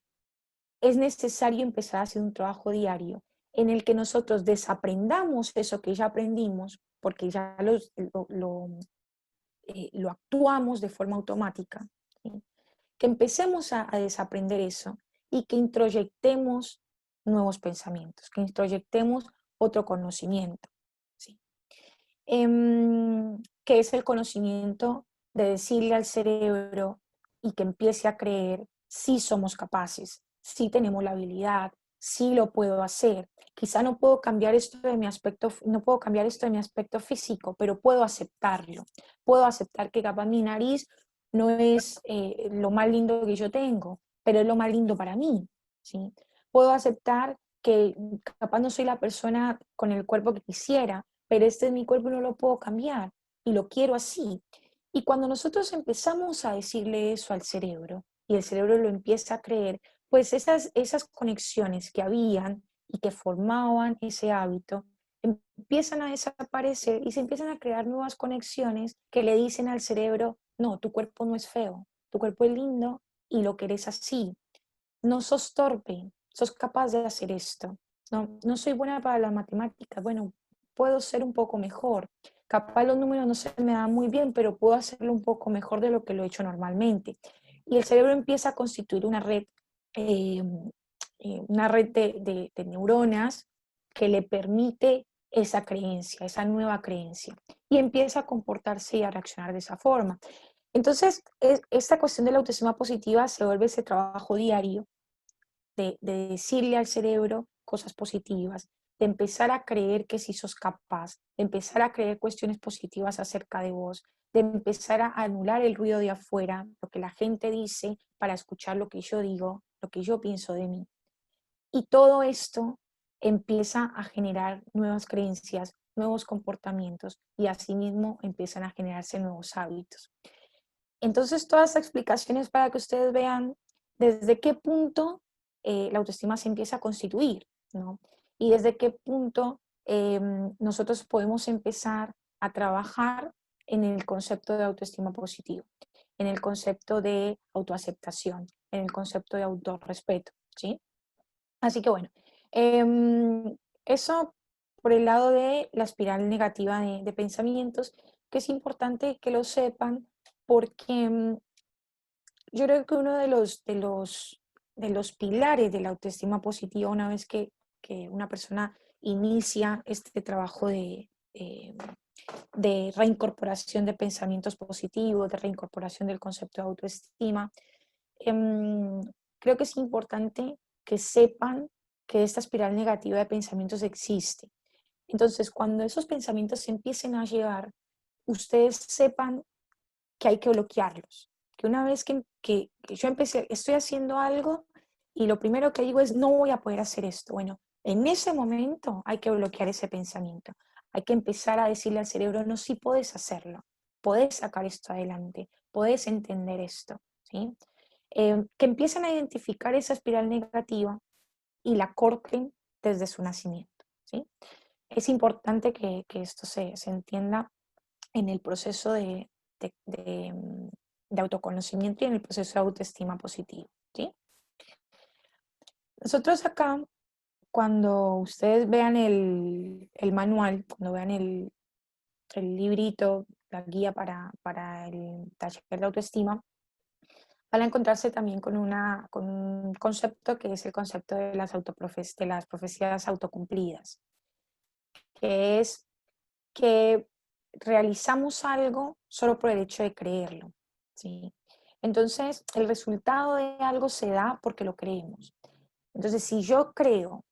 es necesario empezar a hacer un trabajo diario en el que nosotros desaprendamos eso que ya aprendimos, porque ya lo actuamos de forma automática, ¿sí? Que empecemos a desaprender eso y que introyectemos nuevos pensamientos, que introyectemos otro conocimiento, ¿sí? Que es el conocimiento de decirle al cerebro y que empiece a creer si somos capaces, si tenemos la habilidad, si lo puedo hacer. Quizá no puedo cambiar esto de mi aspecto, no puedo cambiar esto de mi aspecto físico, pero puedo aceptarlo. Puedo aceptar que capaz mi nariz no es lo más lindo que yo tengo, pero es lo más lindo para mí, ¿sí? Puedo aceptar que capaz no soy la persona con el cuerpo que quisiera, pero este es mi cuerpo y no lo puedo cambiar y lo quiero así. Y cuando nosotros empezamos a decirle eso al cerebro y el cerebro lo empieza a creer, pues esas conexiones que habían y que formaban ese hábito empiezan a desaparecer y se empiezan a crear nuevas conexiones que le dicen al cerebro, no, tu cuerpo no es feo, tu cuerpo es lindo y lo querés así. No sos torpe, sos capaz de hacer esto. No, no soy buena para las matemáticas, bueno, puedo ser un poco mejor. Capaz los números no se me dan muy bien, pero puedo hacerlo un poco mejor de lo que lo he hecho normalmente. Y el cerebro empieza a constituir eh, una red de neuronas que le permite esa creencia, esa nueva creencia. Y empieza a comportarse y a reaccionar de esa forma. Entonces, esta cuestión de la autoestima positiva se vuelve ese trabajo diario de decirle al cerebro cosas positivas, de empezar a creer que sí sos capaz, de empezar a creer cuestiones positivas acerca de vos, de empezar a anular el ruido de afuera, lo que la gente dice, para escuchar lo que yo digo, lo que yo pienso de mí. Y todo esto empieza a generar nuevas creencias, nuevos comportamientos y asimismo empiezan a generarse nuevos hábitos. Entonces, todas estas explicaciones para que ustedes vean desde qué punto la autoestima se empieza a constituir, ¿no? Y desde qué punto nosotros podemos empezar a trabajar en el concepto de autoestima positivo, en el concepto de autoaceptación, en el concepto de autorrespeto, ¿sí? Así que bueno, eso por el lado de la espiral negativa de pensamientos, que es importante que lo sepan porque yo creo que uno de los pilares de la autoestima positiva, una vez que una persona inicia este trabajo de reincorporación de pensamientos positivos, de reincorporación del concepto de autoestima, em, creo que es importante que sepan que esta espiral negativa de pensamientos existe. Entonces, cuando esos pensamientos se empiecen a llegar, ustedes sepan que hay que bloquearlos. Que una vez que yo empecé, estoy haciendo algo y lo primero que digo es, no voy a poder hacer esto. Bueno, en ese momento hay que bloquear ese pensamiento. Hay que empezar a decirle al cerebro, no, sí puedes hacerlo, puedes sacar esto adelante, puedes entender esto, ¿sí? Que empiecen a identificar esa espiral negativa y la corten desde su nacimiento, ¿sí? Es importante que esto se entienda en el proceso de autoconocimiento y en el proceso de autoestima positiva, ¿sí? Nosotros acá, cuando ustedes vean el manual, cuando vean el librito, la guía para el taller de autoestima, van a encontrarse también con un concepto que es el concepto de de las profecías autocumplidas, que es que realizamos algo solo por el hecho de creerlo, ¿sí? Entonces, el resultado de algo se da porque lo creemos. Entonces, si yo creo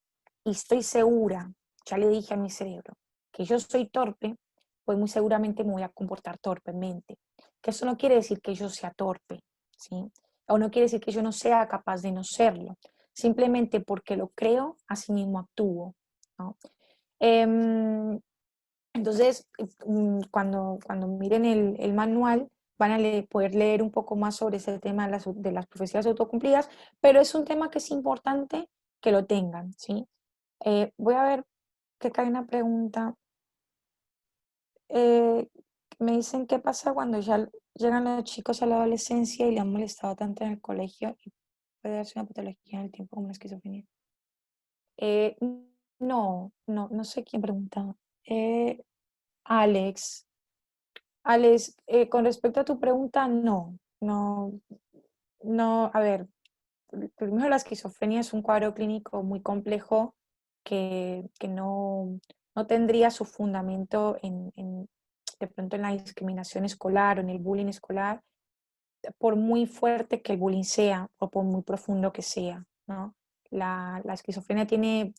y estoy segura, ya le dije a mi cerebro, que yo soy torpe, pues muy seguramente me voy a comportar torpemente. Que eso no quiere decir que yo sea torpe, ¿sí? O no quiere decir que yo no sea capaz de no serlo. Simplemente porque lo creo, así mismo actúo, ¿no? Entonces, cuando miren el manual, van a poder leer un poco más sobre ese tema de las profecías autocumplidas, pero es un tema que es importante que lo tengan, ¿sí? Voy a ver que cae una pregunta. Eh, Me dicen qué pasa cuando ya llegan los chicos a la adolescencia y le han molestado tanto en el colegio y puede darse una patología en el tiempo como la esquizofrenia. Eh, no sé quién pregunta. Eh, Alex. Alex, con respecto a tu pregunta, no, a ver, primero la esquizofrenia es un cuadro clínico muy complejo que no tendría su fundamento de pronto en la discriminación escolar o en el bullying escolar, por muy fuerte que el bullying sea o por muy profundo que sea, ¿no? La esquizofrenia tiene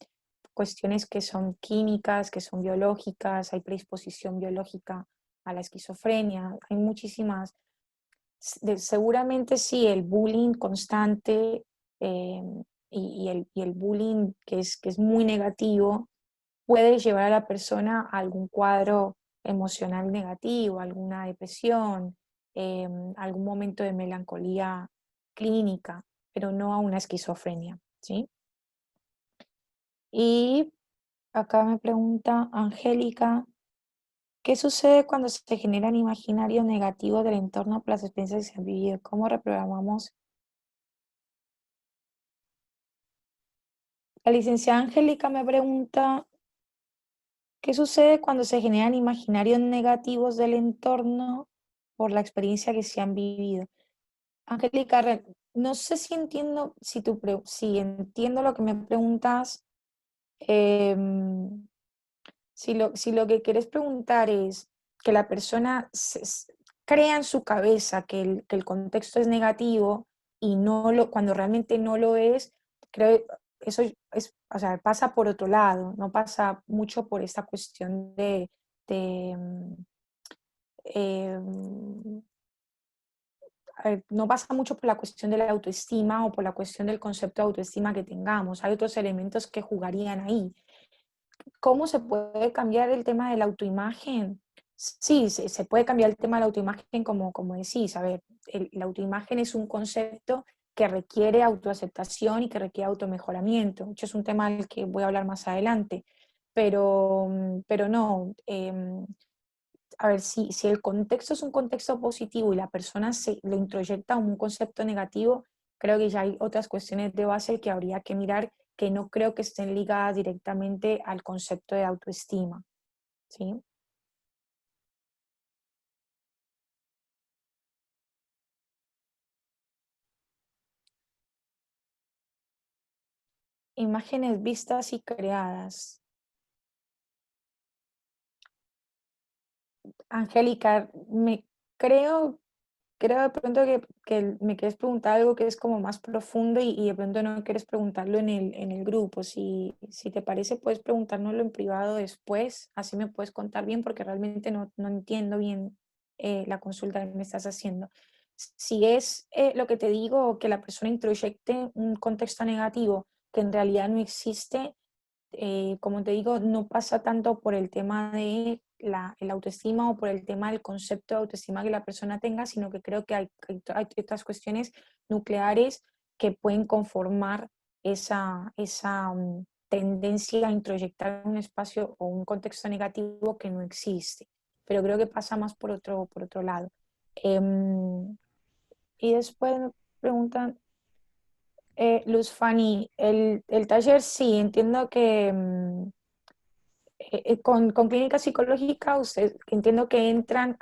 cuestiones que son químicas, que son biológicas, hay predisposición biológica a la esquizofrenia, hay muchísimas. Seguramente sí, el bullying constante, y el bullying, que es muy negativo, puede llevar a la persona a algún cuadro emocional negativo, alguna depresión, algún momento de melancolía clínica, pero no a una esquizofrenia, ¿sí? Y acá me pregunta Angélica, ¿qué sucede cuando se generan imaginarios negativos del entorno por las experiencias que se han vivido? ¿Cómo reprogramamos? La licenciada Angélica me pregunta, ¿qué sucede cuando se generan imaginarios negativos del entorno por la experiencia que se han vivido? Angélica, no sé si entiendo, si entiendo lo que me preguntas. em, si lo que quieres preguntar es que la persona crea en su cabeza que el contexto es negativo y cuando realmente no lo es, creo eso o sea, pasa por otro lado, no pasa mucho por esta cuestión de, em, no pasa mucho por la cuestión de la autoestima o por la cuestión del concepto de autoestima que tengamos. Hay otros elementos que jugarían ahí. ¿Cómo se puede cambiar el tema de la autoimagen? Sí, se puede cambiar el tema de la autoimagen como decís. A ver, la autoimagen es un concepto que requiere autoaceptación y que requiere automejoramiento. De hecho, es un tema del que voy a hablar más adelante. Pero no, a ver, si el contexto es un contexto positivo y la persona se le introyecta un concepto negativo, creo que ya hay otras cuestiones de base que habría que mirar que no creo que estén ligadas directamente al concepto de autoestima, ¿sí? Imágenes vistas y creadas. Angélica, creo de pronto que me quieres preguntar algo que es como más profundo y de pronto no quieres preguntarlo en el grupo. Si te parece, puedes preguntárnoslo en privado después, así me puedes contar bien porque realmente no entiendo bien la consulta que me estás haciendo. Si es lo que te digo, que la persona introyecte un contexto negativo que en realidad no existe, como te digo, no pasa tanto por el tema de el autoestima o por el tema del concepto de autoestima que la persona tenga, sino que creo que hay otras cuestiones nucleares que pueden conformar esa tendencia a introyectar un espacio o un contexto negativo que no existe. Pero creo que pasa más por otro lado. Em, y después me preguntan, Luz Fanny, el taller sí, entiendo que con clínica psicológica, usted entiendo que entran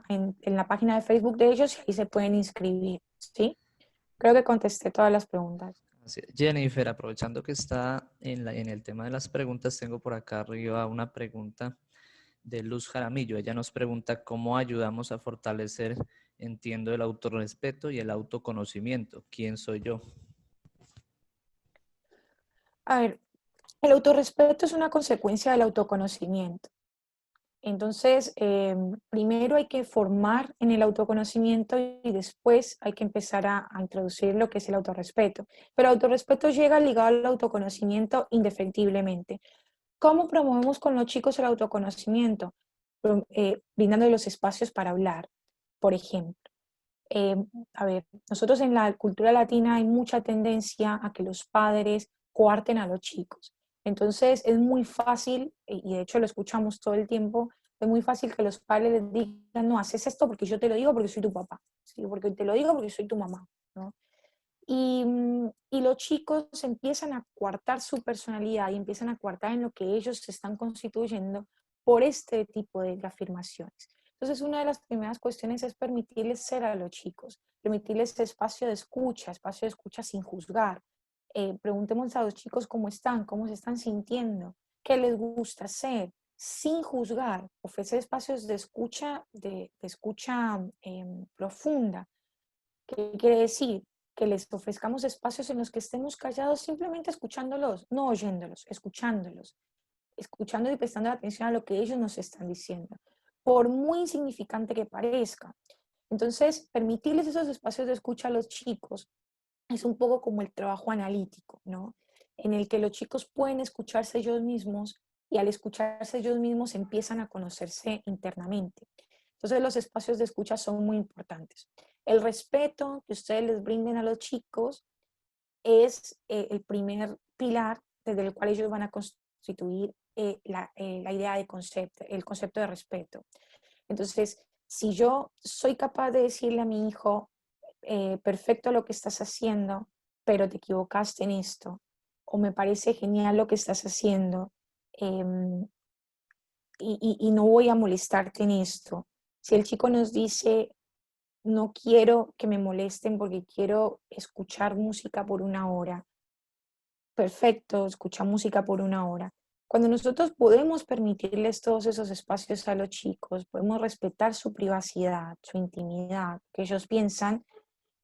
en la página de Facebook de ellos y ahí se pueden inscribir, ¿sí? Creo que contesté todas las preguntas. Así es. Jennifer, aprovechando que está en el tema de las preguntas, tengo por acá arriba una pregunta de Luz Jaramillo. Ella nos pregunta cómo ayudamos a fortalecer, entiendo, el autorrespeto y el autoconocimiento. ¿Quién soy yo? A ver, el autorrespeto es una consecuencia del autoconocimiento. Entonces, primero hay que formar en el autoconocimiento y después hay que empezar a introducir lo que es el autorrespeto. Pero el autorrespeto llega ligado al autoconocimiento indefectiblemente. ¿Cómo promovemos con los chicos el autoconocimiento? Brindando los espacios para hablar, por ejemplo. Eh, a ver, nosotros en la cultura latina hay mucha tendencia a que los padres coarten a los chicos. Entonces es muy fácil, y de hecho lo escuchamos todo el tiempo, es muy fácil que los padres les digan, no, haces esto porque yo te lo digo porque soy tu papá, ¿sí? Porque te lo digo porque soy tu mamá, ¿no? Y los chicos empiezan a coartar su personalidad y empiezan a coartar en lo que ellos se están constituyendo por este tipo de afirmaciones. Entonces, una de las primeras cuestiones es permitirles ser a los chicos, permitirles espacio de escucha sin juzgar. Preguntemos a los chicos cómo se están sintiendo, qué les gusta hacer, sin juzgar, ofrecer espacios de escucha profunda. ¿Qué quiere decir? Que les ofrezcamos espacios en los que estemos callados simplemente escuchándolos, no oyéndolos, escuchándolos, escuchando y prestando atención a lo que ellos nos están diciendo, por muy insignificante que parezca. Entonces, permitirles esos espacios de escucha a los chicos es un poco como el trabajo analítico, ¿no? En el que los chicos pueden escucharse ellos mismos y al escucharse ellos mismos empiezan a conocerse internamente. Entonces los espacios de escucha son muy importantes. El respeto que ustedes les brinden a los chicos es el primer pilar desde el cual ellos van a constituir la idea de concepto, el concepto de respeto. Entonces, si yo soy capaz de decirle a mi hijo, perfecto lo que estás haciendo, pero te equivocaste en esto, o me parece genial lo que estás haciendo, em, y no voy a molestarte en esto. Si el chico nos dice, no quiero que me molesten porque quiero escuchar música por una hora, perfecto, escucha música por una hora. Cuando nosotros podemos permitirles todos esos espacios a los chicos, podemos respetar su privacidad, su intimidad, que ellos piensan,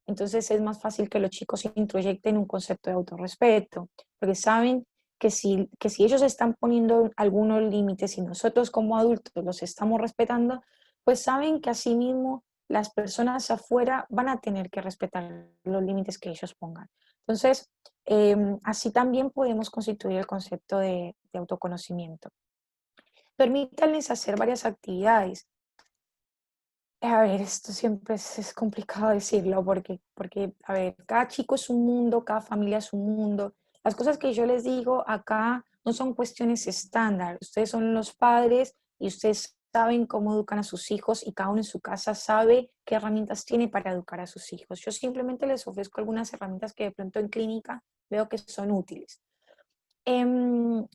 entonces es más fácil que los chicos se introyecten un concepto de autorrespeto, porque saben que si ellos están poniendo algunos límites y nosotros como adultos los estamos respetando, pues saben que asimismo las personas afuera van a tener que respetar los límites que ellos pongan. Entonces, así también podemos constituir el concepto de autoconocimiento. Permítanles hacer varias actividades. A ver, esto siempre es complicado decirlo porque, a ver, cada chico es un mundo, cada familia es un mundo. Las cosas que yo les digo acá no son cuestiones estándar. Ustedes son los padres y ustedes saben cómo educan a sus hijos y cada uno en su casa sabe qué herramientas tiene para educar a sus hijos. Yo simplemente les ofrezco algunas herramientas que de pronto en clínica veo que son útiles. De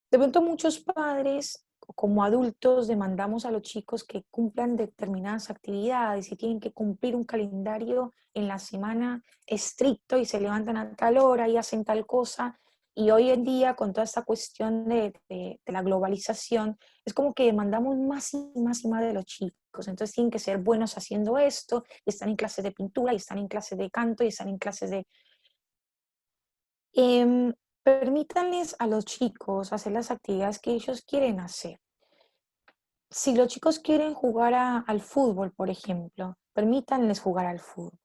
pronto muchos padres como adultos demandamos a los chicos que cumplan determinadas actividades y tienen que cumplir un calendario en la semana estricto y se levantan a tal hora y hacen tal cosa. Y hoy en día, con toda esta cuestión de la globalización, es como que demandamos más y más y más de los chicos. Entonces tienen que ser buenos haciendo esto, y están en clases de pintura, y están en clases de canto, y están en clases de... Permítanles a los chicos hacer las actividades que ellos quieren hacer. Si los chicos quieren jugar al fútbol, por ejemplo, permítanles jugar al fútbol.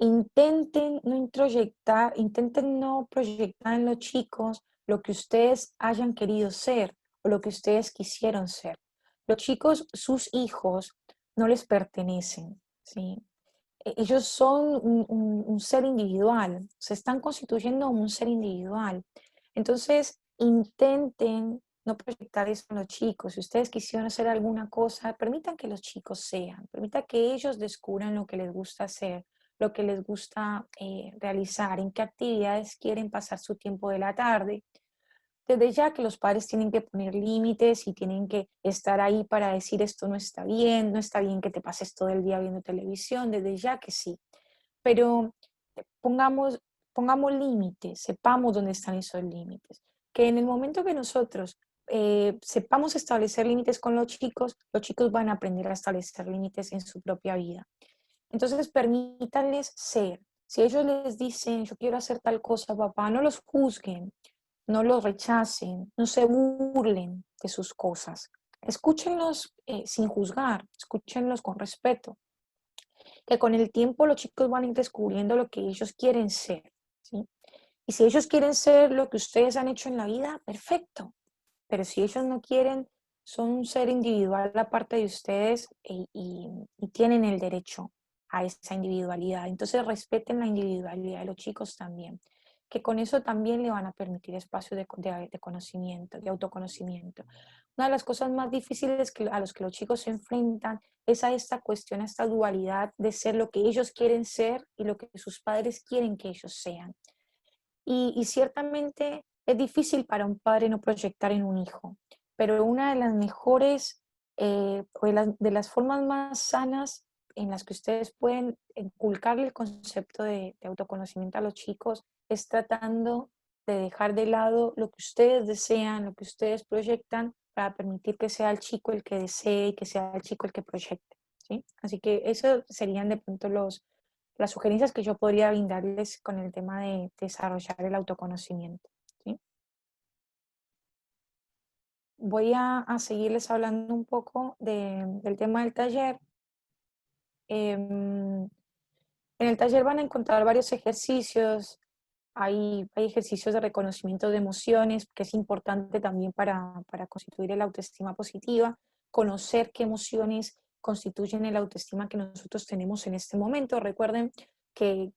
Intenten no proyectar en los chicos lo que ustedes hayan querido ser o lo que ustedes quisieron ser. Los chicos, sus hijos, no les pertenecen, ¿sí? Ellos son un ser individual, se están constituyendo como un ser individual. Entonces, intenten no proyectar eso en los chicos. Si ustedes quisieran hacer alguna cosa, permitan que los chicos sean, permitan que ellos descubran lo que les gusta hacer, lo que les gusta realizar, en qué actividades quieren pasar su tiempo de la tarde. Desde ya que los padres tienen que poner límites y tienen que estar ahí para decir esto no está bien, no está bien que te pases todo el día viendo televisión, desde ya que sí. Pero pongamos, pongamos límites, sepamos dónde están esos límites. Que en el momento que nosotros sepamos establecer límites con los chicos van a aprender a establecer límites en su propia vida. Entonces permítanles ser. Si ellos les dicen, yo quiero hacer tal cosa, papá, no los juzguen, no los rechacen, no se burlen de sus cosas. Escúchenlos sin juzgar, escúchenlos con respeto. Que con el tiempo los chicos van a ir descubriendo lo que ellos quieren ser, ¿sí? Y si ellos quieren ser lo que ustedes han hecho en la vida, perfecto. Pero si ellos no quieren, son un ser individual aparte de ustedes y tienen el derecho a esa individualidad. Entonces respeten la individualidad de los chicos también, que con eso también le van a permitir espacios de conocimiento, de autoconocimiento. Una de las cosas más difíciles a los que los chicos se enfrentan es a esta cuestión, a esta dualidad de ser lo que ellos quieren ser y lo que sus padres quieren que ellos sean. Y ciertamente es difícil para un padre no proyectar en un hijo, pero una de las mejores o de las formas más sanas en las que ustedes pueden inculcarle el concepto de autoconocimiento a los chicos es tratando de dejar de lado lo que ustedes desean, lo que ustedes proyectan, para permitir que sea el chico el que desee y que sea el chico el que proyecte, ¿sí? Así que esos serían de pronto las sugerencias que yo podría brindarles con el tema de desarrollar el autoconocimiento, ¿sí? Voy a seguirles hablando un poco del tema del taller. En el taller van a encontrar varios ejercicios. Hay ejercicios de reconocimiento de emociones, que es importante también para constituir el autoestima positiva, conocer qué emociones constituyen el autoestima que nosotros tenemos en este momento. Recuerden que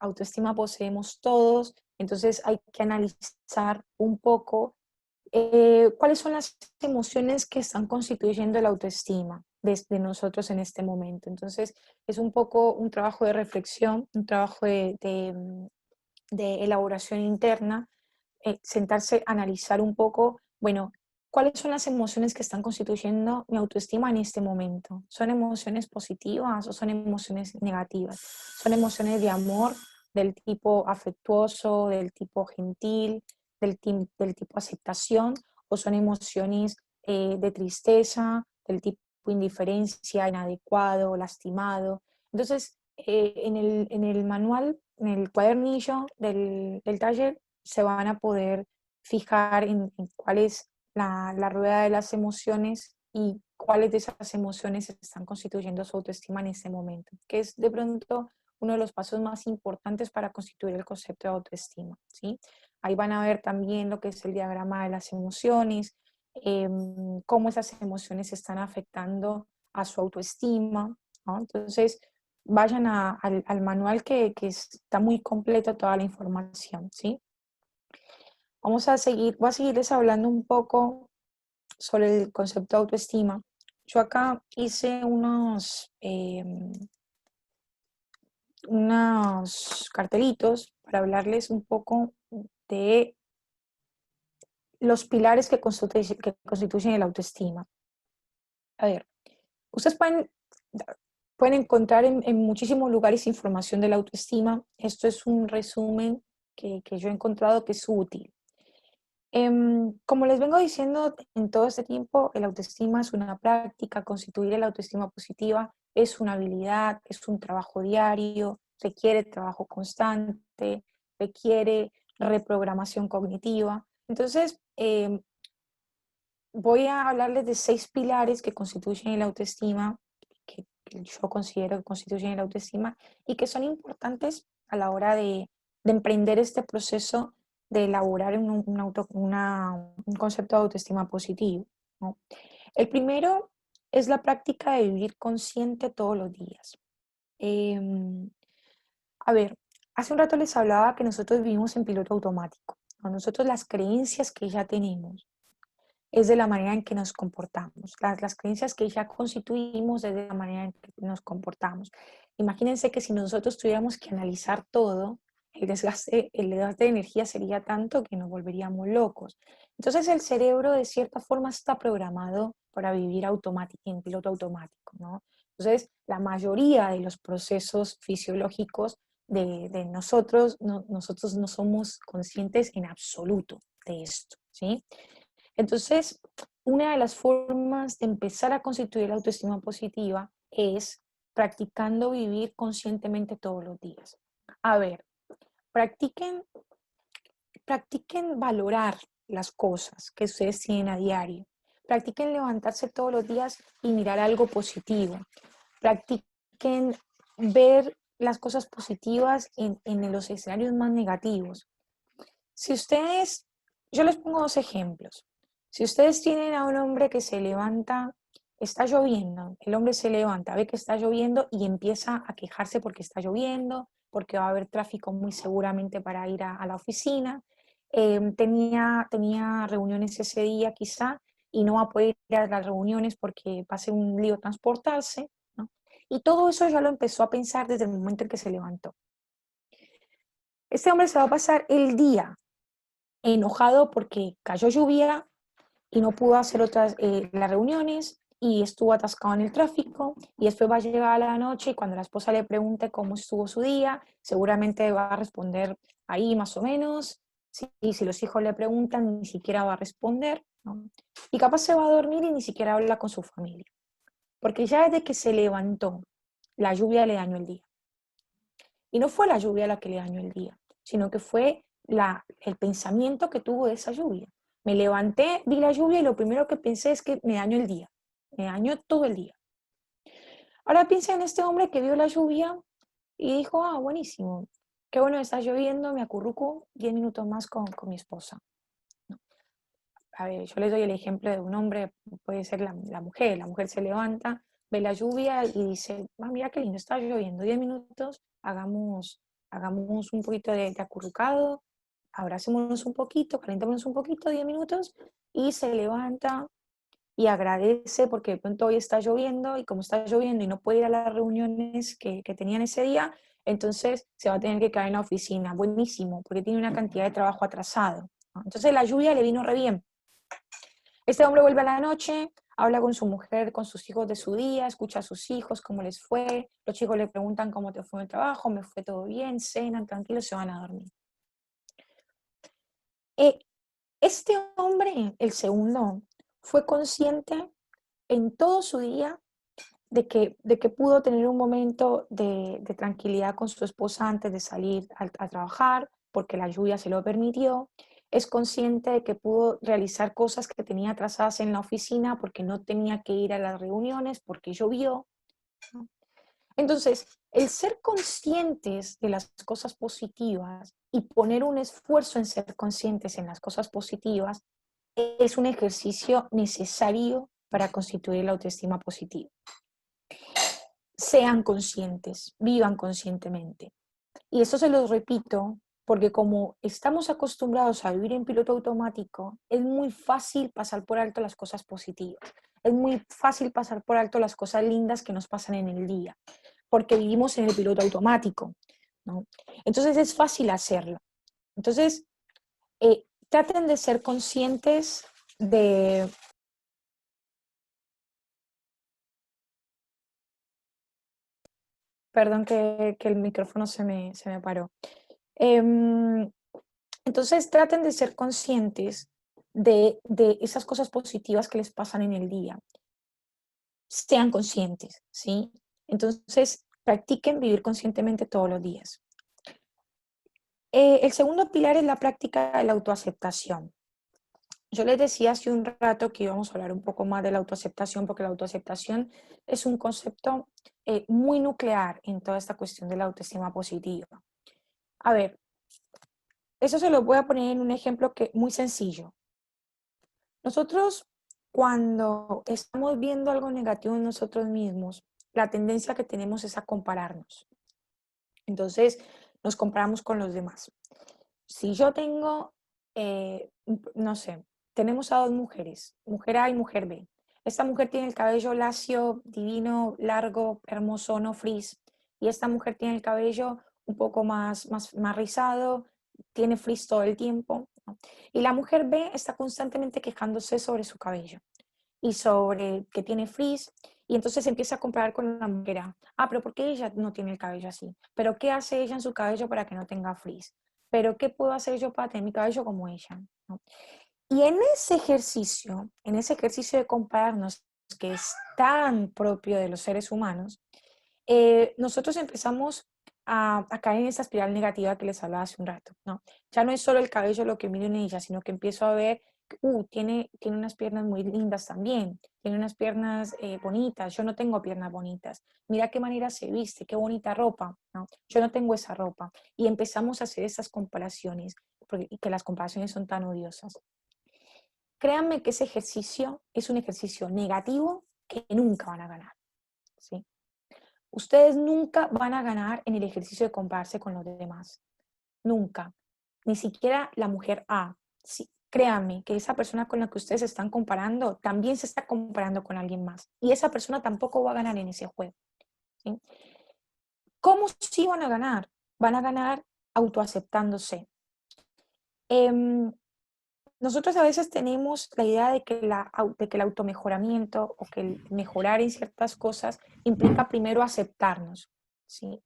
autoestima poseemos todos, entonces hay que analizar un poco cuáles son las emociones que están constituyendo la autoestima de nosotros en este momento. Entonces es un poco un trabajo de reflexión, un trabajo de elaboración interna, sentarse a analizar un poco, bueno, cuáles son las emociones que están constituyendo mi autoestima en este momento. ¿Son emociones positivas o son emociones negativas? ¿Son emociones de amor del tipo afectuoso, del tipo gentil, del tipo aceptación? ¿O son emociones de tristeza, del tipo indiferencia, inadecuado, lastimado? Entonces, en el manual, en el cuadernillo del taller, se van a poder fijar en cuál es la rueda de las emociones y cuáles de esas emociones están constituyendo su autoestima en este momento, que es de pronto uno de los pasos más importantes para constituir el concepto de autoestima, ¿sí? Ahí van a ver también lo que es el diagrama de las emociones, cómo esas emociones están afectando a su autoestima, ¿no? Entonces, vayan al manual que está muy completo toda la información, ¿sí? Voy a seguirles hablando un poco sobre el concepto de autoestima. Yo acá hice unos cartelitos para hablarles un poco de los pilares que constituyen el autoestima. A ver, ustedes pueden encontrar en muchísimos lugares información de la autoestima. Esto es un resumen que yo he encontrado que es útil. Como les vengo diciendo en todo este tiempo, el autoestima es una práctica, constituir el autoestima positiva es una habilidad, es un trabajo diario, requiere trabajo constante, requiere reprogramación cognitiva. Entonces, voy a hablarles de 6 pilares que constituyen el autoestima, que yo considero que constituyen el autoestima y que son importantes a la hora de emprender este proceso de elaborar un concepto de autoestima positivo, ¿no? El primero es la práctica de vivir consciente todos los días. A ver, hace un rato les hablaba que nosotros vivimos en piloto automático, ¿no? Nosotros las creencias que ya tenemos es de la manera en que nos comportamos. Las creencias que ya constituimos es de la manera en que nos comportamos. Imagínense que si nosotros tuviéramos que analizar todo, el desgaste de energía sería tanto que nos volveríamos locos. Entonces el cerebro de cierta forma está programado para vivir en piloto automático, ¿no? Entonces la mayoría de los procesos fisiológicos de nosotros no somos conscientes en absoluto de esto, ¿sí? Entonces, una de las formas de empezar a constituir la autoestima positiva es practicando vivir conscientemente todos los días. A ver, practiquen valorar las cosas que ustedes tienen a diario. Practiquen levantarse todos los días y mirar algo positivo. Practiquen ver las cosas positivas en los escenarios más negativos. Yo les pongo 2 ejemplos. Si ustedes tienen a un hombre que se levanta, está lloviendo, el hombre se levanta, ve que está lloviendo y empieza a quejarse porque está lloviendo, porque va a haber tráfico muy seguramente para ir a la oficina, tenía reuniones ese día quizá y no va a poder ir a las reuniones porque va a ser un lío transportarse, ¿no? Y todo eso ya lo empezó a pensar desde el momento en que se levantó. Este hombre se va a pasar el día enojado porque cayó lluvia y no pudo hacer las reuniones y estuvo atascado en el tráfico y después va a llegar a la noche y cuando la esposa le pregunte cómo estuvo su día, seguramente va a responder ahí más o menos. Si los hijos le preguntan, ni siquiera va a responder, ¿no? Y capaz se va a dormir y ni siquiera habla con su familia. Porque ya desde que se levantó, la lluvia le dañó el día. Y no fue la lluvia la que le dañó el día, sino que fue el pensamiento que tuvo de esa lluvia. Me levanté, vi la lluvia y lo primero que pensé es que me dañó el día. Me dañó todo el día. Ahora piensa en este hombre que vio la lluvia y dijo, ah, buenísimo, qué bueno, está lloviendo, me acurruco 10 minutos más con mi esposa. ¿No? A ver, yo les doy el ejemplo de un hombre, puede ser la mujer se levanta, ve la lluvia y dice, ah, mira qué lindo, está lloviendo, 10 minutos, hagamos un poquito de acurrucado, abracémonos un poquito, calentémonos un poquito, 10 minutos, y se levanta y agradece porque de pronto hoy está lloviendo y como está lloviendo y no puede ir a las reuniones que tenían ese día, entonces se va a tener que quedar en la oficina. Buenísimo, porque tiene una cantidad de trabajo atrasado, ¿no? Entonces la lluvia le vino re bien. Este hombre vuelve a la noche, habla con su mujer, con sus hijos de su día, escucha a sus hijos, cómo les fue. Los chicos le preguntan cómo te fue en el trabajo, me fue todo bien, cenan, tranquilos, se van a dormir. Este hombre, el segundo, fue consciente en todo su día de que pudo tener un momento de tranquilidad con su esposa antes de salir a trabajar, porque la lluvia se lo permitió. Es consciente de que pudo realizar cosas que tenía atrasadas en la oficina porque no tenía que ir a las reuniones, porque llovió, ¿no? Entonces, el ser conscientes de las cosas positivas y poner un esfuerzo en ser conscientes en las cosas positivas es un ejercicio necesario para constituir la autoestima positiva. Sean conscientes, vivan conscientemente. Y eso se los repito porque como estamos acostumbrados a vivir en piloto automático, es muy fácil pasar por alto las cosas positivas. Es muy fácil pasar por alto las cosas lindas que nos pasan en el día, porque vivimos en el piloto automático, ¿no? Entonces es fácil hacerlo. Entonces, traten de ser conscientes de... Perdón que el micrófono se me paró. Entonces traten de ser conscientes de esas cosas positivas que les pasan en el día. Sean conscientes, ¿sí? Entonces practiquen vivir conscientemente todos los días. El segundo pilar es la práctica de la autoaceptación. Yo les decía hace un rato que íbamos a hablar un poco más de la autoaceptación, porque la autoaceptación es un concepto muy nuclear en toda esta cuestión de la autoestima positiva. A ver, eso se lo voy a poner en un ejemplo muy sencillo. Nosotros, cuando estamos viendo algo negativo en nosotros mismos, la tendencia que tenemos es a compararnos. Entonces, nos comparamos con los demás. Si yo tengo, no sé, tenemos a dos mujeres, mujer A y mujer B. Esta mujer tiene el cabello lacio, divino, largo, hermoso, no frizz. Y esta mujer tiene el cabello un poco más rizado, tiene frizz todo el tiempo, ¿no? Y la mujer B está constantemente quejándose sobre su cabello y sobre que tiene frizz. Y entonces empieza a comparar con la mujer A. Ah, pero ¿por qué ella no tiene el cabello así? ¿Pero qué hace ella en su cabello para que no tenga frizz? ¿Pero qué puedo hacer yo para tener mi cabello como ella? ¿No? Y en ese ejercicio de compararnos, que es tan propio de los seres humanos, nosotros empezamos a caer en esa espiral negativa que les hablaba hace un rato, ¿no? Ya no es solo el cabello lo que miro en ella, sino que empiezo a ver, tiene unas piernas muy lindas también, tiene unas piernas bonitas, yo no tengo piernas bonitas, mira qué manera se viste, qué bonita ropa, ¿no? Yo no tengo esa ropa. Y empezamos a hacer esas comparaciones, y que las comparaciones son tan odiosas. Créanme que ese ejercicio es un ejercicio negativo que nunca van a ganar, ¿sí? Ustedes nunca van a ganar en el ejercicio de compararse con los demás. Nunca. Ni siquiera la mujer A. Sí, créanme que esa persona con la que ustedes se están comparando también se está comparando con alguien más. Y esa persona tampoco va a ganar en ese juego, ¿sí? ¿Cómo sí van a ganar? Van a ganar autoaceptándose. Nosotros a veces tenemos la idea de que el automejoramiento o que el mejorar en ciertas cosas implica primero aceptarnos, ¿sí?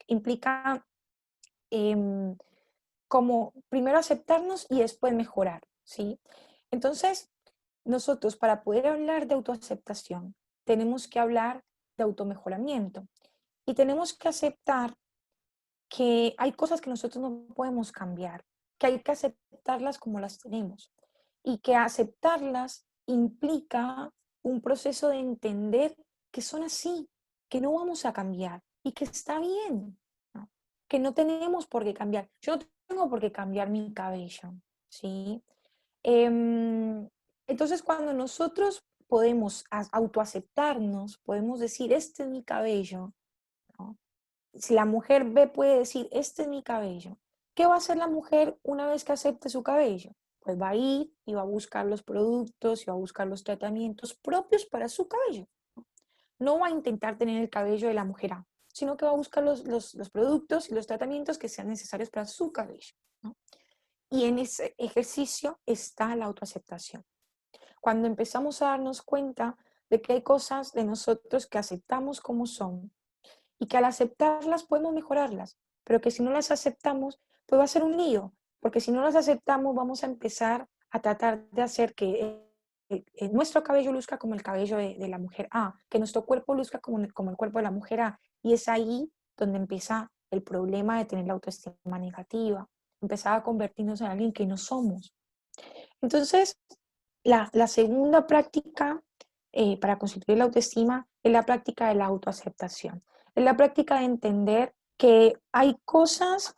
Implica como primero aceptarnos y después mejorar, ¿sí? Entonces, nosotros para poder hablar de autoaceptación tenemos que hablar de automejoramiento y tenemos que aceptar que hay cosas que nosotros no podemos cambiar, que hay que aceptarlas como las tenemos y que aceptarlas implica un proceso de entender que son así, que no vamos a cambiar, y que está bien, ¿no? Que no tenemos por qué cambiar. Yo no tengo por qué cambiar mi cabello, ¿sí? Em, entonces, cuando nosotros podemos autoaceptarnos, podemos decir, este es mi cabello, ¿no? Si la mujer ve, puede decir, este es mi cabello. ¿Qué va a hacer la mujer una vez que acepte su cabello? Pues va a ir y va a buscar los productos y va a buscar los tratamientos propios para su cabello. No va a intentar tener el cabello de la mujer A, sino que va a buscar los productos y los tratamientos que sean necesarios para su cabello, ¿no? Y en ese ejercicio está la autoaceptación. Cuando empezamos a darnos cuenta de que hay cosas de nosotros que aceptamos como son y que al aceptarlas podemos mejorarlas, pero que si no las aceptamos, pues va a ser un lío, porque si no las aceptamos vamos a empezar a tratar de hacer que nuestro cabello luzca como el cabello de la mujer A, que nuestro cuerpo luzca como el cuerpo de la mujer A, y es ahí donde empieza el problema de tener la autoestima negativa, empezar a convertirnos en alguien que no somos. Entonces, la segunda práctica para constituir la autoestima es la práctica de la autoaceptación. Es la práctica de entender que hay cosas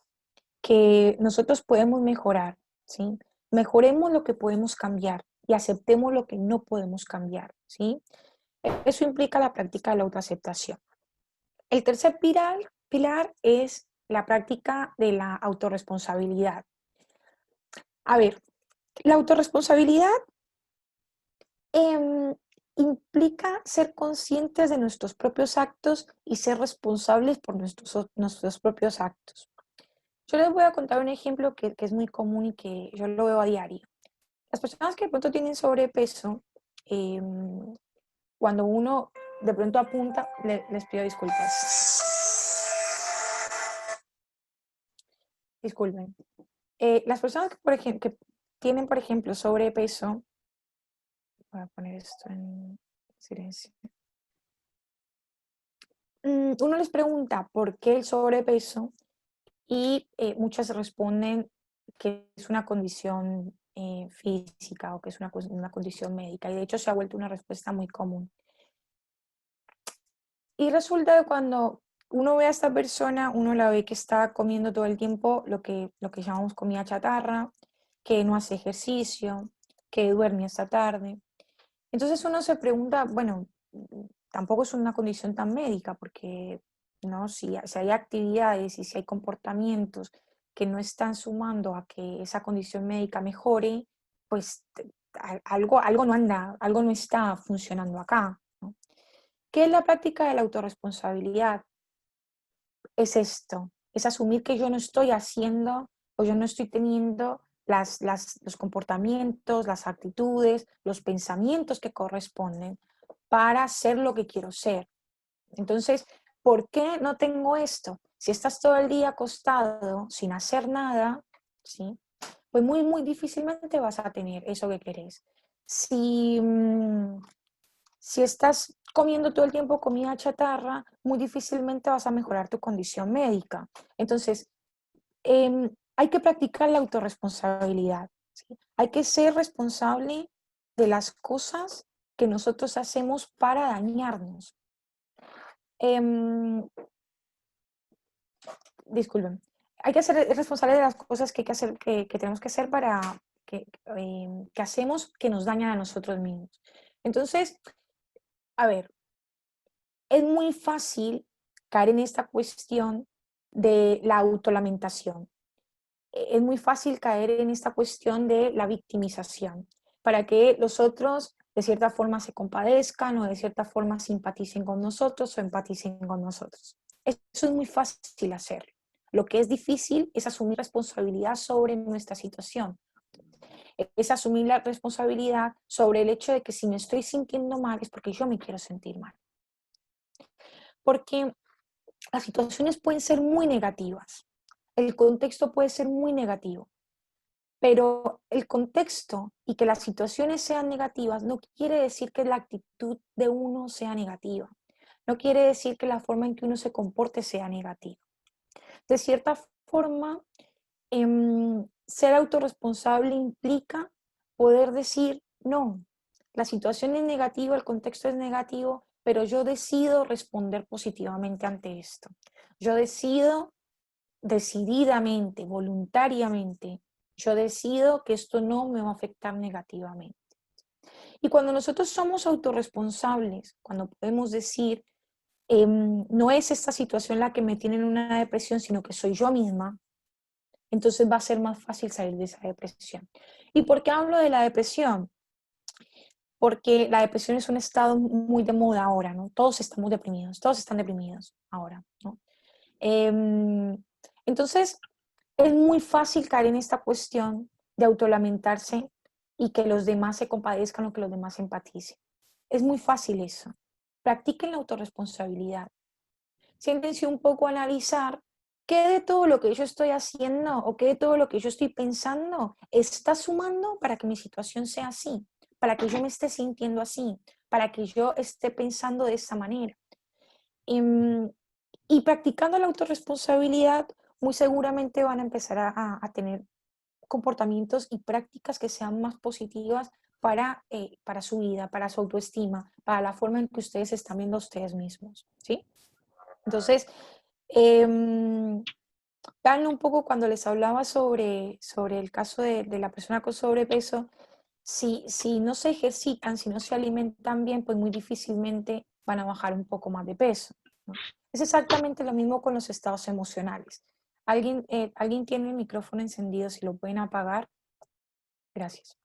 que nosotros podemos mejorar, ¿sí? Mejoremos lo que podemos cambiar y aceptemos lo que no podemos cambiar, ¿sí? Eso implica la práctica de la autoaceptación. El tercer pilar es la práctica de la autorresponsabilidad. A ver, la autorresponsabilidad implica ser conscientes de nuestros propios actos y ser responsables por nuestros propios actos. Yo les voy a contar un ejemplo que es muy común y que yo lo veo a diario. Las personas que de pronto tienen sobrepeso, cuando uno de pronto apunta, les pido disculpas. Disculpen. Las personas que, por ejemplo, que tienen, por ejemplo, sobrepeso, voy a poner esto en silencio. Uno les pregunta por qué el sobrepeso y muchas responden que es una condición física o que es una condición médica, y de hecho se ha vuelto una respuesta muy común. Y resulta que cuando uno ve a esta persona, uno la ve que está comiendo todo el tiempo lo que llamamos comida chatarra, que no hace ejercicio, que duerme hasta tarde. Entonces uno se pregunta, bueno, tampoco es una condición tan médica, porque ¿no? Si hay actividades y si hay comportamientos que no están sumando a que esa condición médica mejore, pues algo no anda, algo no está funcionando acá, ¿no? ¿Qué es la práctica de la autorresponsabilidad? Es esto, es asumir que yo no estoy haciendo o yo no estoy teniendo los comportamientos, las actitudes, los pensamientos que corresponden para ser lo que quiero ser. Entonces, ¿por qué no tengo esto? Si estás todo el día acostado sin hacer nada, ¿sí? Pues muy difícilmente vas a tener eso que querés. Si estás comiendo todo el tiempo comida chatarra, muy difícilmente vas a mejorar tu condición médica. Entonces, hay que practicar la autorresponsabilidad, ¿sí? Hay que ser responsable de las cosas que nosotros hacemos para dañarnos. Disculpen. Hay que ser responsable de las cosas que hay que hacer, que tenemos que hacer que hacemos que nos dañan a nosotros mismos. Entonces, a ver, es muy fácil caer en esta cuestión de la autolamentación. Es muy fácil caer en esta cuestión de la victimización, para que los otros de cierta forma se compadezcan o de cierta forma simpaticen con nosotros o empaticen con nosotros. Eso es muy fácil hacerlo. Lo que es difícil es asumir responsabilidad sobre nuestra situación. Es asumir la responsabilidad sobre el hecho de que si me estoy sintiendo mal es porque yo me quiero sentir mal. Porque las situaciones pueden ser muy negativas. El contexto puede ser muy negativo. Pero el contexto y que las situaciones sean negativas no quiere decir que la actitud de uno sea negativa. No quiere decir que la forma en que uno se comporte sea negativa. De cierta forma, ser autorresponsable implica poder decir, no, la situación es negativa, el contexto es negativo, pero yo decido responder positivamente ante esto. Yo decido decididamente, voluntariamente, yo decido que esto no me va a afectar negativamente. Y cuando nosotros somos autorresponsables, cuando podemos decir, no es esta situación la que me tiene en una depresión, sino que soy yo misma, entonces va a ser más fácil salir de esa depresión. ¿Y por qué hablo de la depresión? Porque la depresión es un estado muy de moda ahora, ¿no? Todos estamos deprimidos, todos están deprimidos ahora, ¿no? Entonces, es muy fácil caer en esta cuestión de autolamentarse y que los demás se compadezcan o que los demás empaticen. Es muy fácil eso. Practiquen la autorresponsabilidad. Siéntense un poco a analizar qué de todo lo que yo estoy haciendo o qué de todo lo que yo estoy pensando está sumando para que mi situación sea así, para que yo me esté sintiendo así, para que yo esté pensando de esa manera. Y practicando la autorresponsabilidad, muy seguramente van a empezar a tener comportamientos y prácticas que sean más positivas para su vida, para su autoestima, para la forma en que ustedes se están viendo a ustedes mismos, ¿sí? Entonces, vean un poco cuando les hablaba sobre el caso de la persona con sobrepeso, si no se ejercitan, si no se alimentan bien, pues muy difícilmente van a bajar un poco más de peso, ¿no? Es exactamente lo mismo con los estados emocionales. ¿Alguien tiene el micrófono encendido? Si lo pueden apagar. Gracias.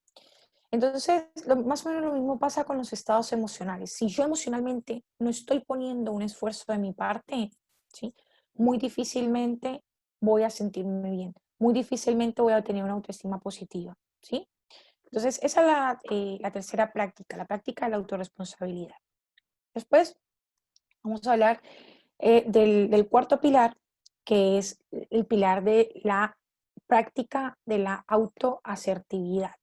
Entonces, más o menos lo mismo pasa con los estados emocionales. Si yo emocionalmente no estoy poniendo un esfuerzo de mi parte, ¿sí? Muy difícilmente voy a sentirme bien. Muy difícilmente voy a tener una autoestima positiva, ¿sí? Entonces, esa es la tercera práctica, la práctica de la autorresponsabilidad. Después, vamos a hablar del cuarto pilar, que es el pilar de la práctica de la autoasertividad.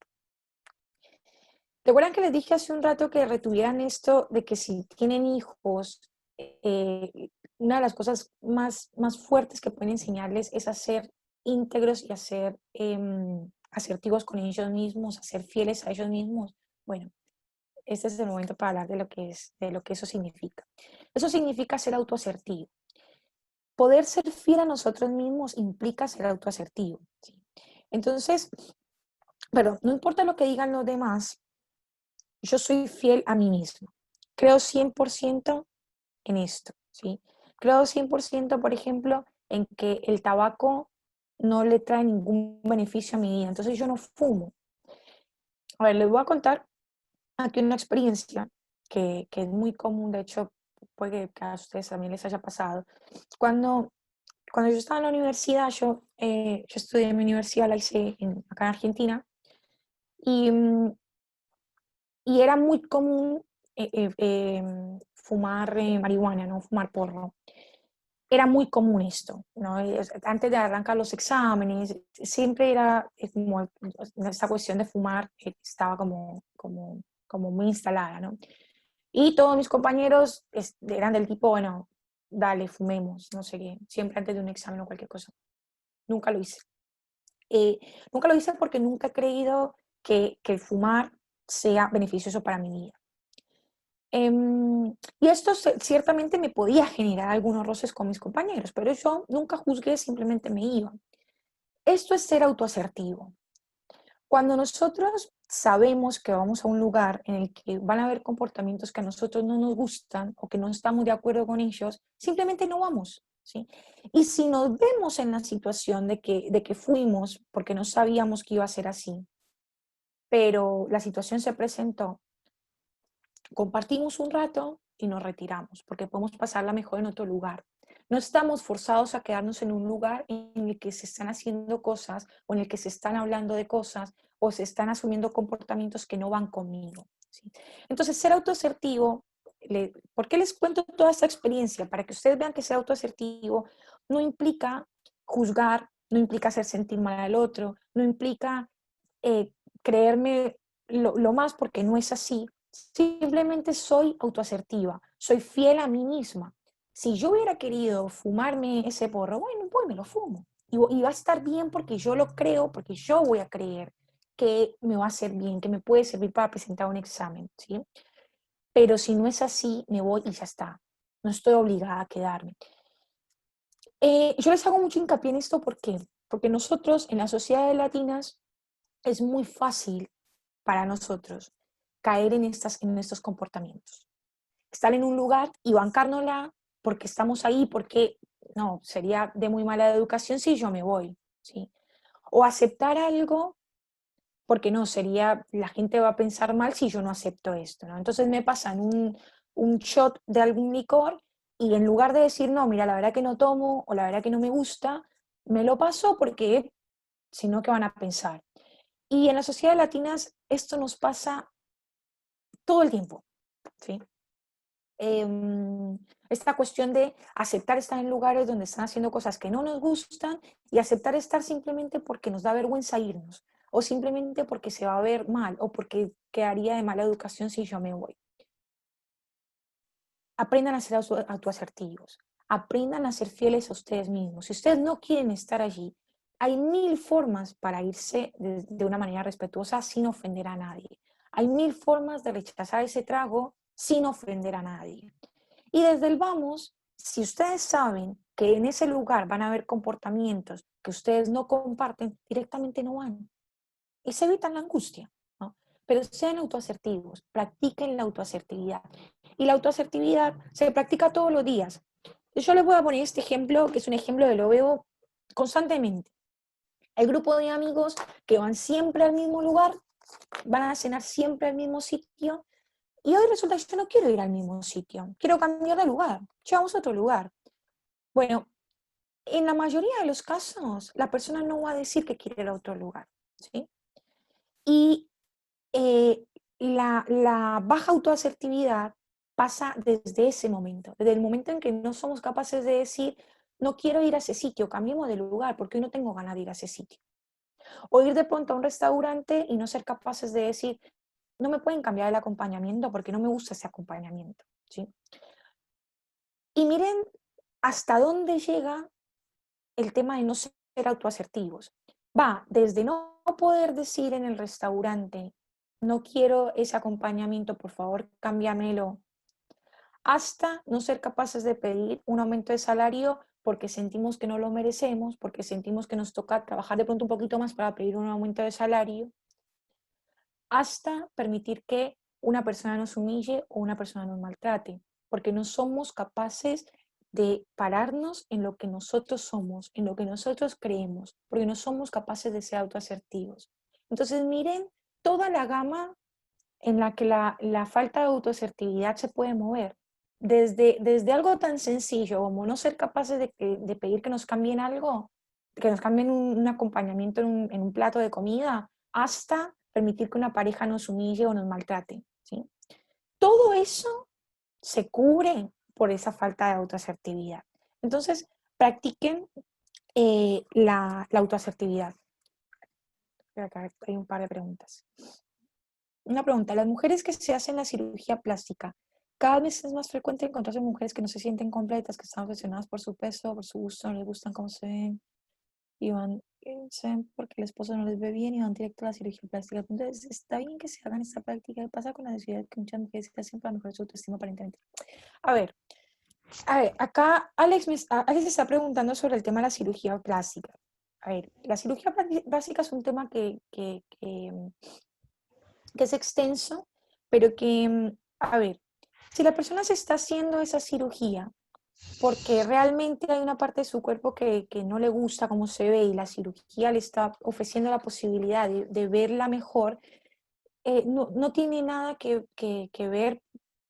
¿Recuerdan que les dije hace un rato que retuvieran esto de que si tienen hijos, una de las cosas más fuertes que pueden enseñarles es a ser íntegros y a ser asertivos con ellos mismos, a ser fieles a ellos mismos? Bueno, este es el momento para hablar de lo que eso significa. Eso significa ser autoasertivo. Poder ser fiel a nosotros mismos implica ser autoasertivo, ¿sí? Entonces, pero no importa lo que digan los demás, yo soy fiel a mí mismo. Creo 100% en esto, ¿sí? Creo 100%, por ejemplo, en que el tabaco no le trae ningún beneficio a mi vida. Entonces yo no fumo. A ver, les voy a contar aquí una experiencia que es muy común, de hecho, puede que a ustedes también les haya pasado. Cuando yo estaba en la universidad, yo estudié en mi universidad, la hice acá en Argentina, y era muy común fumar marihuana, ¿no? Fumar porro. Era muy común esto, ¿no? Antes de arrancar los exámenes, siempre era como esta cuestión de fumar estaba como muy instalada, ¿no? Y todos mis compañeros eran del tipo, bueno, dale, fumemos, no sé qué, siempre antes de un examen o cualquier cosa. Nunca lo hice. Nunca lo hice porque nunca he creído que fumar sea beneficioso para mi vida. Y esto ciertamente me podía generar algunos roces con mis compañeros, pero yo nunca juzgué, simplemente me iba. Esto es ser autoasertivo. Cuando nosotros sabemos que vamos a un lugar en el que van a haber comportamientos que a nosotros no nos gustan o que no estamos de acuerdo con ellos, simplemente no vamos, ¿sí? Y si nos vemos en la situación de que fuimos porque no sabíamos que iba a ser así, pero la situación se presentó, compartimos un rato y nos retiramos, porque podemos pasarla mejor en otro lugar. No estamos forzados a quedarnos en un lugar en el que se están haciendo cosas o en el que se están hablando de cosas o se están asumiendo comportamientos que no van conmigo, ¿sí? Entonces, ser autoasertivo, ¿por qué les cuento toda esta experiencia? Para que ustedes vean que ser autoasertivo no implica juzgar, no implica hacer sentir mal al otro, no implica creerme lo más, porque no es así. Simplemente soy autoasertiva, soy fiel a mí misma. Si yo hubiera querido fumarme ese porro, bueno, pues me lo fumo. Y va a estar bien porque yo lo creo, porque yo voy a creer que me va a hacer bien, que me puede servir para presentar un examen, ¿sí? pero si no es así, me voy y ya está. No estoy obligada a quedarme. Yo les hago mucho hincapié en esto porque nosotros en las sociedades latinas es muy fácil para nosotros caer en estos comportamientos. Estar en un lugar y bancárnosla porque estamos ahí, porque no, sería de muy mala educación si yo me voy, ¿sí? O aceptar algo porque no, la gente va a pensar mal si yo no acepto esto, ¿no? Entonces me pasan un shot de algún licor y en lugar de decir, no, mira, la verdad que no tomo o la verdad que no me gusta, me lo paso porque si no, ¿qué van a pensar? Y en las sociedades latinas esto nos pasa todo el tiempo, ¿sí? Esta cuestión de aceptar estar en lugares donde están haciendo cosas que no nos gustan y aceptar estar simplemente porque nos da vergüenza irnos o simplemente porque se va a ver mal o porque quedaría de mala educación si yo me voy. Aprendan a ser autoasertivos, aprendan a ser fieles a ustedes mismos. Si ustedes no quieren estar allí, hay 1000 formas para irse de una manera respetuosa sin ofender a nadie. Hay 1000 formas de rechazar ese trago sin ofender a nadie. Y desde el vamos, si ustedes saben que en ese lugar van a haber comportamientos que ustedes no comparten, directamente no van. Y se evitan la angustia, ¿no? Pero sean autoasertivos, practiquen la autoasertividad. Y la autoasertividad se practica todos los días. Yo les voy a poner este ejemplo, que es un ejemplo que lo veo constantemente. El grupo de amigos que van siempre al mismo lugar, van a cenar siempre al mismo sitio, y hoy resulta que yo no quiero ir al mismo sitio, quiero cambiar de lugar, vamos a otro lugar. Bueno, en la mayoría de los casos, la persona no va a decir que quiere ir a otro lugar, ¿sí? Y la baja autoasertividad pasa desde ese momento, desde el momento en que no somos capaces de decir, no quiero ir a ese sitio, cambiemos de lugar, porque hoy no tengo ganas de ir a ese sitio. O ir de pronto a un restaurante y no ser capaces de decir, no me pueden cambiar el acompañamiento porque no me gusta ese acompañamiento, ¿sí? Y miren hasta dónde llega el tema de no ser autoasertivos. Va desde no poder decir en el restaurante, no quiero ese acompañamiento, por favor, cámbiamelo, hasta no ser capaces de pedir un aumento de salario porque sentimos que no lo merecemos, porque sentimos que nos toca trabajar de pronto un poquito más para pedir un aumento de salario, hasta permitir que una persona nos humille o una persona nos maltrate, porque no somos capaces de pararnos en lo que nosotros somos, en lo que nosotros creemos, porque no somos capaces de ser autoasertivos. Entonces miren toda la gama en la que la falta de autoasertividad se puede mover. Desde algo tan sencillo como no ser capaces de pedir que nos cambien algo, que nos cambien un acompañamiento en un plato de comida, hasta permitir que una pareja nos humille o nos maltrate, ¿sí? Todo eso se cubre por esa falta de autoasertividad. Entonces, practiquen la autoasertividad. Acá hay un par de preguntas. Una pregunta, las mujeres que se hacen la cirugía plástica, cada vez es más frecuente encontrarse mujeres que no se sienten completas, que están obsesionadas por su peso, por su gusto, no les gustan cómo se ven, y se ven porque el esposo no les ve bien y van directo a la cirugía plástica. Entonces, está bien que se hagan esta práctica. ¿Qué pasa con la necesidad que muchas mujeres se hacen para mejorar su autoestima aparentemente? A ver, acá Alex está preguntando sobre el tema de la cirugía plástica. A ver, la cirugía plástica es un tema que es extenso, pero que, a ver, si la persona se está haciendo esa cirugía porque realmente hay una parte de su cuerpo que no le gusta cómo se ve y la cirugía le está ofreciendo la posibilidad de verla mejor, no tiene nada que ver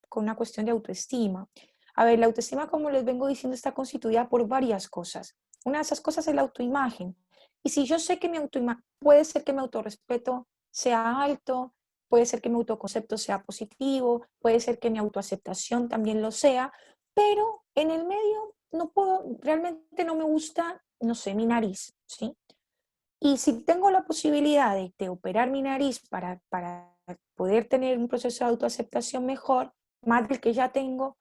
con una cuestión de autoestima. A ver, la autoestima, como les vengo diciendo, está constituida por varias cosas. Una de esas cosas es la autoimagen. Y si yo sé que mi autoimagen, puede ser que mi autorrespeto sea alto, puede ser que mi autoconcepto sea positivo, puede ser que mi autoaceptación también lo sea, pero en el medio no puedo, realmente no me gusta, no sé, mi nariz, ¿sí? Y si tengo la posibilidad de operar mi nariz para poder tener un proceso de autoaceptación mejor, más del que ya tengo,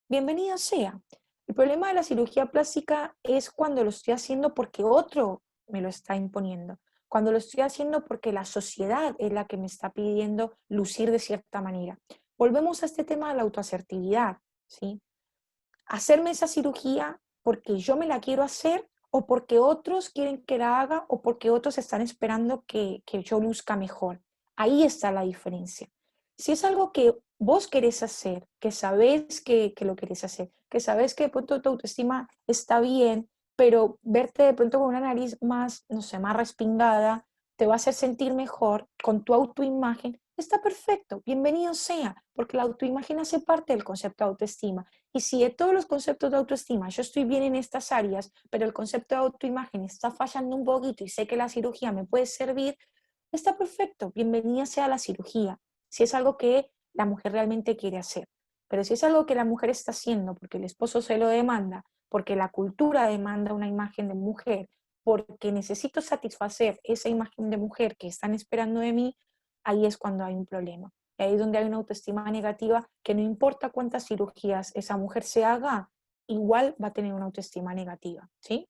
bienvenido sea. El problema de la cirugía plástica es cuando lo estoy haciendo porque otro me lo está imponiendo, cuando lo estoy haciendo porque la sociedad es la que me está pidiendo lucir de cierta manera. volvemos a este tema de la autoasertividad, ¿sí? Hacerme esa cirugía porque yo me la quiero hacer o porque otros quieren que la haga o porque otros están esperando que yo luzca mejor. Ahí está la diferencia. Si es algo que vos querés hacer, que sabés que lo querés hacer, que sabés que de pronto tu autoestima está bien, pero verte de pronto con una nariz más, no sé, más respingada, te va a hacer sentir mejor con tu autoimagen, está perfecto, bienvenido sea, porque la autoimagen hace parte del concepto de autoestima. Y si de todos los conceptos de autoestima yo estoy bien en estas áreas, pero el concepto de autoimagen está fallando un poquito y sé que la cirugía me puede servir, está perfecto, bienvenida sea la cirugía, si es algo que la mujer realmente quiere hacer. Pero si es algo que la mujer está haciendo porque el esposo se lo demanda, porque la cultura demanda una imagen de mujer, porque necesito satisfacer esa imagen de mujer que están esperando de mí, ahí es cuando hay un problema. Y ahí es donde hay una autoestima negativa que no importa cuántas cirugías esa mujer se haga, igual va a tener una autoestima negativa, ¿sí?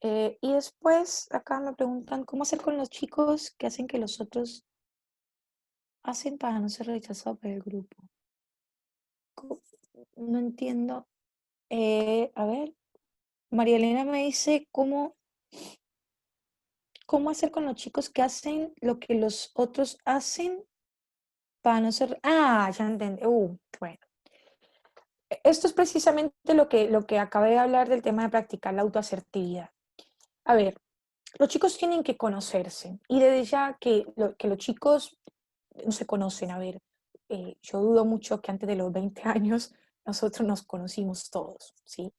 Y después acá me preguntan, ¿cómo hacer con los chicos que hacen que los otros hacen para no ser rechazados por el grupo? No entiendo. A ver, María Elena me dice cómo hacer con los chicos que hacen lo que los otros hacen para no ser... Ah, ya entendí. Bueno. Esto es precisamente lo que acabé de hablar del tema de practicar la autoasertividad. A ver, los chicos tienen que conocerse y desde ya que los chicos no se conocen. A ver, yo dudo mucho que antes de los 20 años nosotros nos conocimos todos, ¿sí?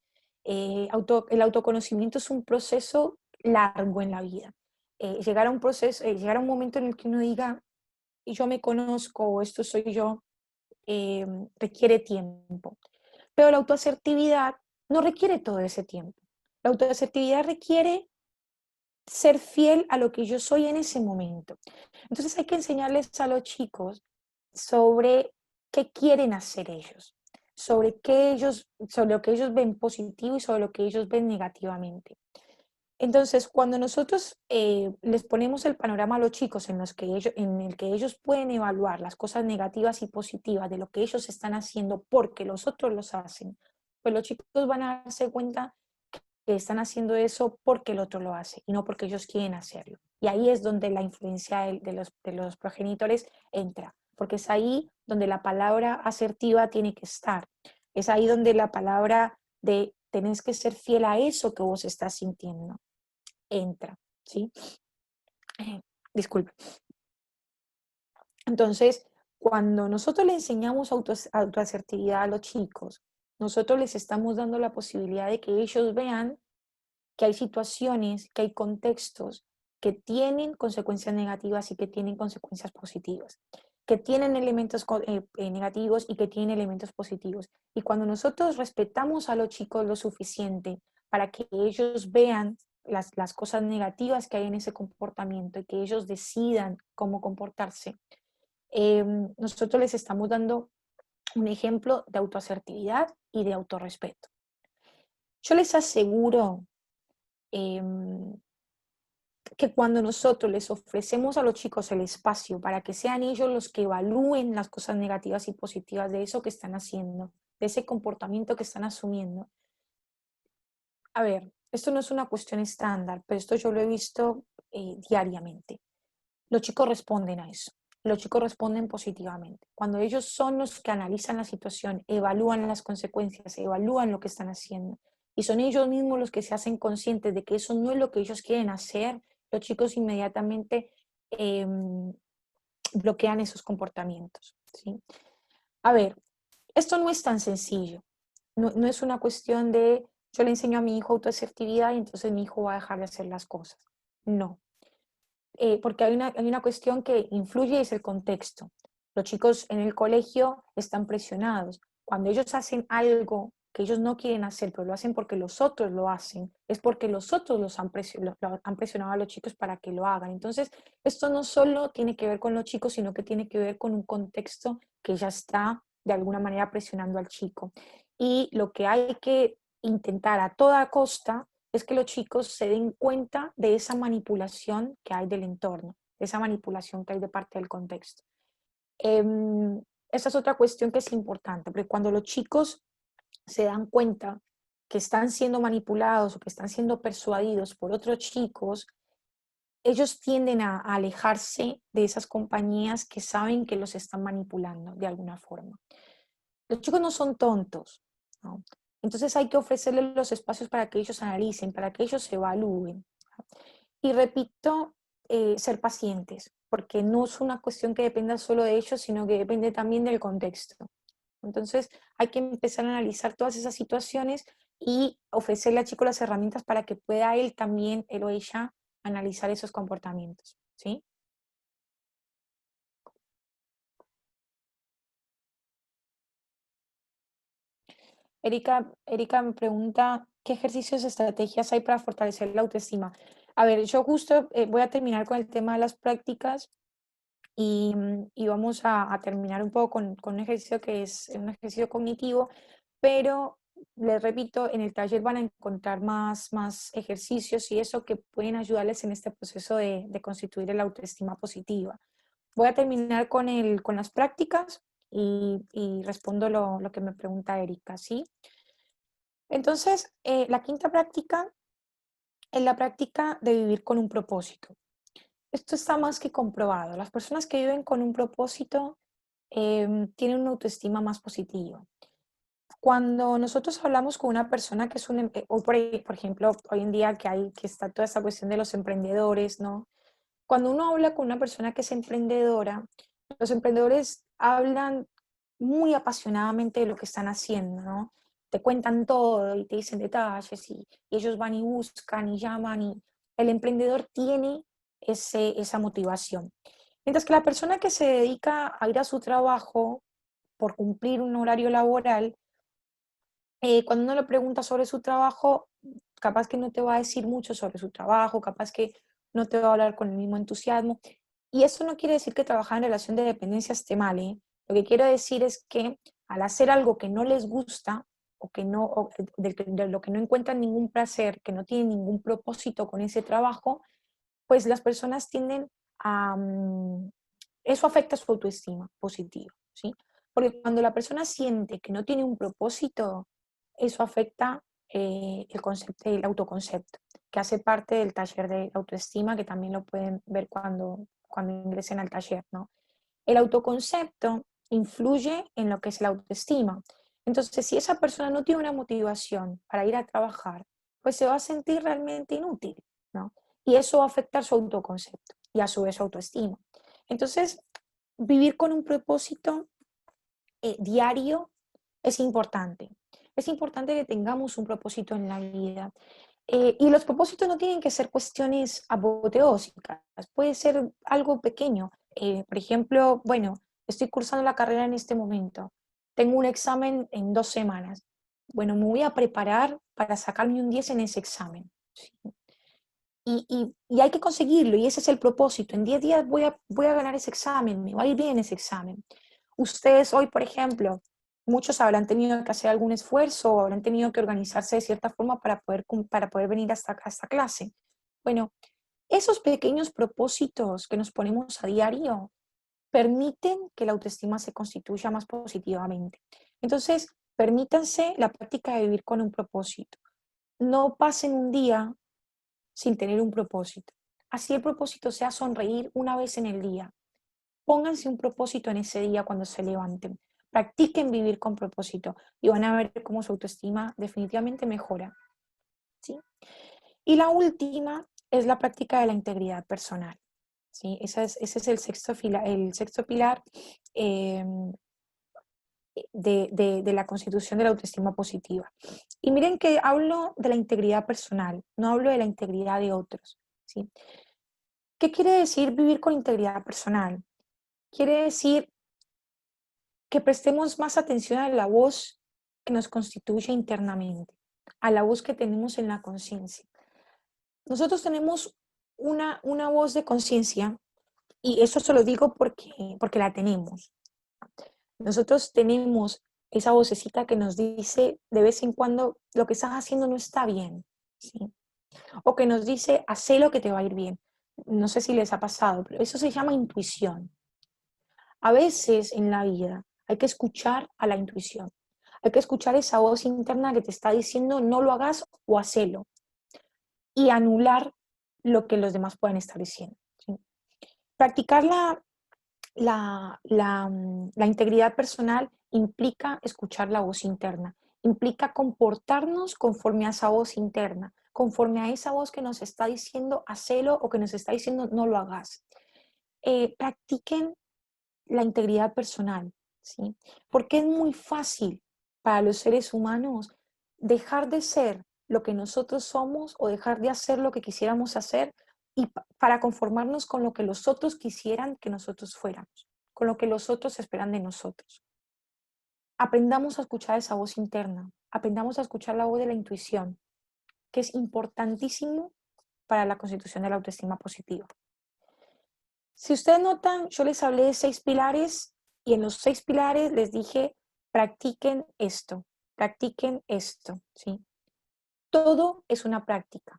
El autoconocimiento es un proceso largo en la vida. Llegar a un momento en el que uno diga, yo me conozco o esto soy yo, requiere tiempo. Pero la autoasertividad no requiere todo ese tiempo. La autoasertividad requiere ser fiel a lo que yo soy en ese momento. Entonces hay que enseñarles a los chicos sobre qué quieren hacer ellos, sobre lo que ellos ven positivo y sobre lo que ellos ven negativamente. Entonces, cuando nosotros les ponemos el panorama a los chicos en el que ellos pueden evaluar las cosas negativas y positivas de lo que ellos están haciendo porque los otros los hacen, pues los chicos van a darse cuenta que están haciendo eso porque el otro lo hace y no porque ellos quieren hacerlo. Y ahí es donde la influencia de los progenitores entra, porque es ahí donde la palabra asertiva tiene que estar. Es ahí donde la palabra de tenés que ser fiel a eso que vos estás sintiendo entra, ¿sí? Disculpe. Entonces, cuando nosotros le enseñamos autoasertividad a los chicos, nosotros les estamos dando la posibilidad de que ellos vean que hay situaciones, que hay contextos que tienen consecuencias negativas y que tienen consecuencias positivas, que tienen elementos negativos y que tienen elementos positivos. Y cuando nosotros respetamos a los chicos lo suficiente para que ellos vean las cosas negativas que hay en ese comportamiento y que ellos decidan cómo comportarse, nosotros les estamos dando un ejemplo de autoasertividad y de autorrespeto. Yo les aseguro que cuando nosotros les ofrecemos a los chicos el espacio para que sean ellos los que evalúen las cosas negativas y positivas de eso que están haciendo, de ese comportamiento que están asumiendo. A ver, esto no es una cuestión estándar, pero esto yo lo he visto diariamente. Los chicos responden a eso. Los chicos responden positivamente. Cuando ellos son los que analizan la situación, evalúan las consecuencias, evalúan lo que están haciendo, y son ellos mismos los que se hacen conscientes de que eso no es lo que ellos quieren hacer, los chicos inmediatamente bloquean esos comportamientos, ¿sí? A ver, esto no es tan sencillo. No es una cuestión de yo le enseño a mi hijo autoasertividad y entonces mi hijo va a dejar de hacer las cosas. No. Porque hay una cuestión que influye y es el contexto. Los chicos en el colegio están presionados. Cuando ellos hacen algo que ellos no quieren hacer, pero lo hacen porque los otros lo hacen, es porque los otros lo han presionado a los chicos para que lo hagan. Entonces, esto no solo tiene que ver con los chicos, sino que tiene que ver con un contexto que ya está de alguna manera presionando al chico. Y lo que hay que intentar a toda costa es que los chicos se den cuenta de esa manipulación que hay del entorno, de esa manipulación que hay de parte del contexto. Esa es otra cuestión que es importante, porque cuando los chicos se dan cuenta que están siendo manipulados o que están siendo persuadidos por otros chicos, ellos tienden a alejarse de esas compañías que saben que los están manipulando de alguna forma. Los chicos no son tontos, ¿no? Entonces hay que ofrecerles los espacios para que ellos analicen, para que ellos se evalúen. Y repito, ser pacientes, porque no es una cuestión que dependa solo de ellos, sino que depende también del contexto. Entonces hay que empezar a analizar todas esas situaciones y ofrecerle al chico las herramientas para que pueda él también, él o ella, analizar esos comportamientos, ¿sí? Erika me pregunta, ¿qué ejercicios, estrategias hay para fortalecer la autoestima? A ver, yo justo voy a terminar con el tema de las prácticas y vamos a terminar un poco con un ejercicio que es un ejercicio cognitivo, pero les repito, en el taller van a encontrar más ejercicios y eso que pueden ayudarles en este proceso de constituir la autoestima positiva. Voy a terminar con las prácticas y respondo lo que me pregunta Erika, ¿sí? Entonces, la quinta práctica es la práctica de vivir con un propósito. Esto está más que comprobado. Las personas que viven con un propósito tienen una autoestima más positiva. Cuando nosotros hablamos con una persona que es o por ejemplo, hoy en día que está toda esta cuestión de los emprendedores, ¿no? Cuando uno habla con una persona que es emprendedora, los emprendedores hablan muy apasionadamente de lo que están haciendo, ¿no? Te cuentan todo y te dicen detalles y ellos van y buscan y llaman y el emprendedor tiene esa motivación. Mientras que la persona que se dedica a ir a su trabajo por cumplir un horario laboral, cuando uno le pregunta sobre su trabajo, capaz que no te va a decir mucho sobre su trabajo, capaz que no te va a hablar con el mismo entusiasmo. Y eso no quiere decir que trabajar en relación de dependencia esté mal, ¿eh? Lo que quiero decir es que al hacer algo que no les gusta o que no, de lo que no encuentran ningún placer, que no tienen ningún propósito con ese trabajo, pues las personas tienden a... eso afecta su autoestima positiva, ¿sí? Porque cuando la persona siente que no tiene un propósito, eso afecta el autoconcepto, que hace parte del taller de autoestima, que también lo pueden ver cuando ingresen al taller, ¿no? El autoconcepto influye en lo que es la autoestima. Entonces, si esa persona no tiene una motivación para ir a trabajar, pues se va a sentir realmente inútil, ¿no? Y eso va a afectar su autoconcepto y a su vez su autoestima. Entonces, vivir con un propósito diario es importante. Es importante que tengamos un propósito en la vida. Y los propósitos no tienen que ser cuestiones apoteósicas, puede ser algo pequeño. Por ejemplo, bueno, estoy cursando la carrera en este momento, tengo un examen en 2 semanas. Bueno, me voy a preparar para sacarme un 10 en ese examen. ¿Sí? Y hay que conseguirlo, y ese es el propósito. En 10 días voy a ganar ese examen, me va a ir bien ese examen. Ustedes hoy, por ejemplo, muchos habrán tenido que hacer algún esfuerzo o habrán tenido que organizarse de cierta forma para poder venir hasta esta clase. Bueno, esos pequeños propósitos que nos ponemos a diario permiten que la autoestima se constituya más positivamente. Entonces, permítanse la práctica de vivir con un propósito. No pasen un día sin tener un propósito. Así el propósito sea sonreír una vez en el día. Pónganse un propósito en ese día cuando se levanten. Practiquen vivir con propósito y van a ver cómo su autoestima definitivamente mejora. ¿Sí? Y la última es la práctica de la integridad personal. ¿Sí? Ese es el sexto pilar de la constitución de la autoestima positiva. Y miren que hablo de la integridad personal, no hablo de la integridad de otros. ¿Sí? ¿Qué quiere decir vivir con integridad personal? Quiere decir que prestemos más atención a la voz que nos constituye internamente, a la voz que tenemos en la conciencia. Nosotros tenemos una voz de conciencia y eso se lo digo porque la tenemos. Nosotros tenemos esa vocecita que nos dice de vez en cuando lo que estás haciendo no está bien, ¿sí? O que nos dice, haz lo que te va a ir bien. No sé si les ha pasado, pero eso se llama intuición. A veces en la vida hay que escuchar a la intuición. Hay que escuchar esa voz interna que te está diciendo no lo hagas o hacelo. Y anular lo que los demás pueden estar diciendo, ¿sí? Practicar la integridad personal implica escuchar la voz interna, implica comportarnos conforme a esa voz interna, conforme a esa voz que nos está diciendo hacelo o que nos está diciendo no lo hagas. Practiquen la integridad personal, ¿sí? Porque es muy fácil para los seres humanos dejar de ser lo que nosotros somos o dejar de hacer lo que quisiéramos hacer y para conformarnos con lo que los otros quisieran que nosotros fuéramos, con lo que los otros esperan de nosotros. Aprendamos a escuchar esa voz interna, aprendamos a escuchar la voz de la intuición, que es importantísimo para la constitución de la autoestima positiva. Si ustedes notan, yo les hablé de 6 pilares y en los 6 pilares les dije, practiquen esto, ¿sí? Todo es una práctica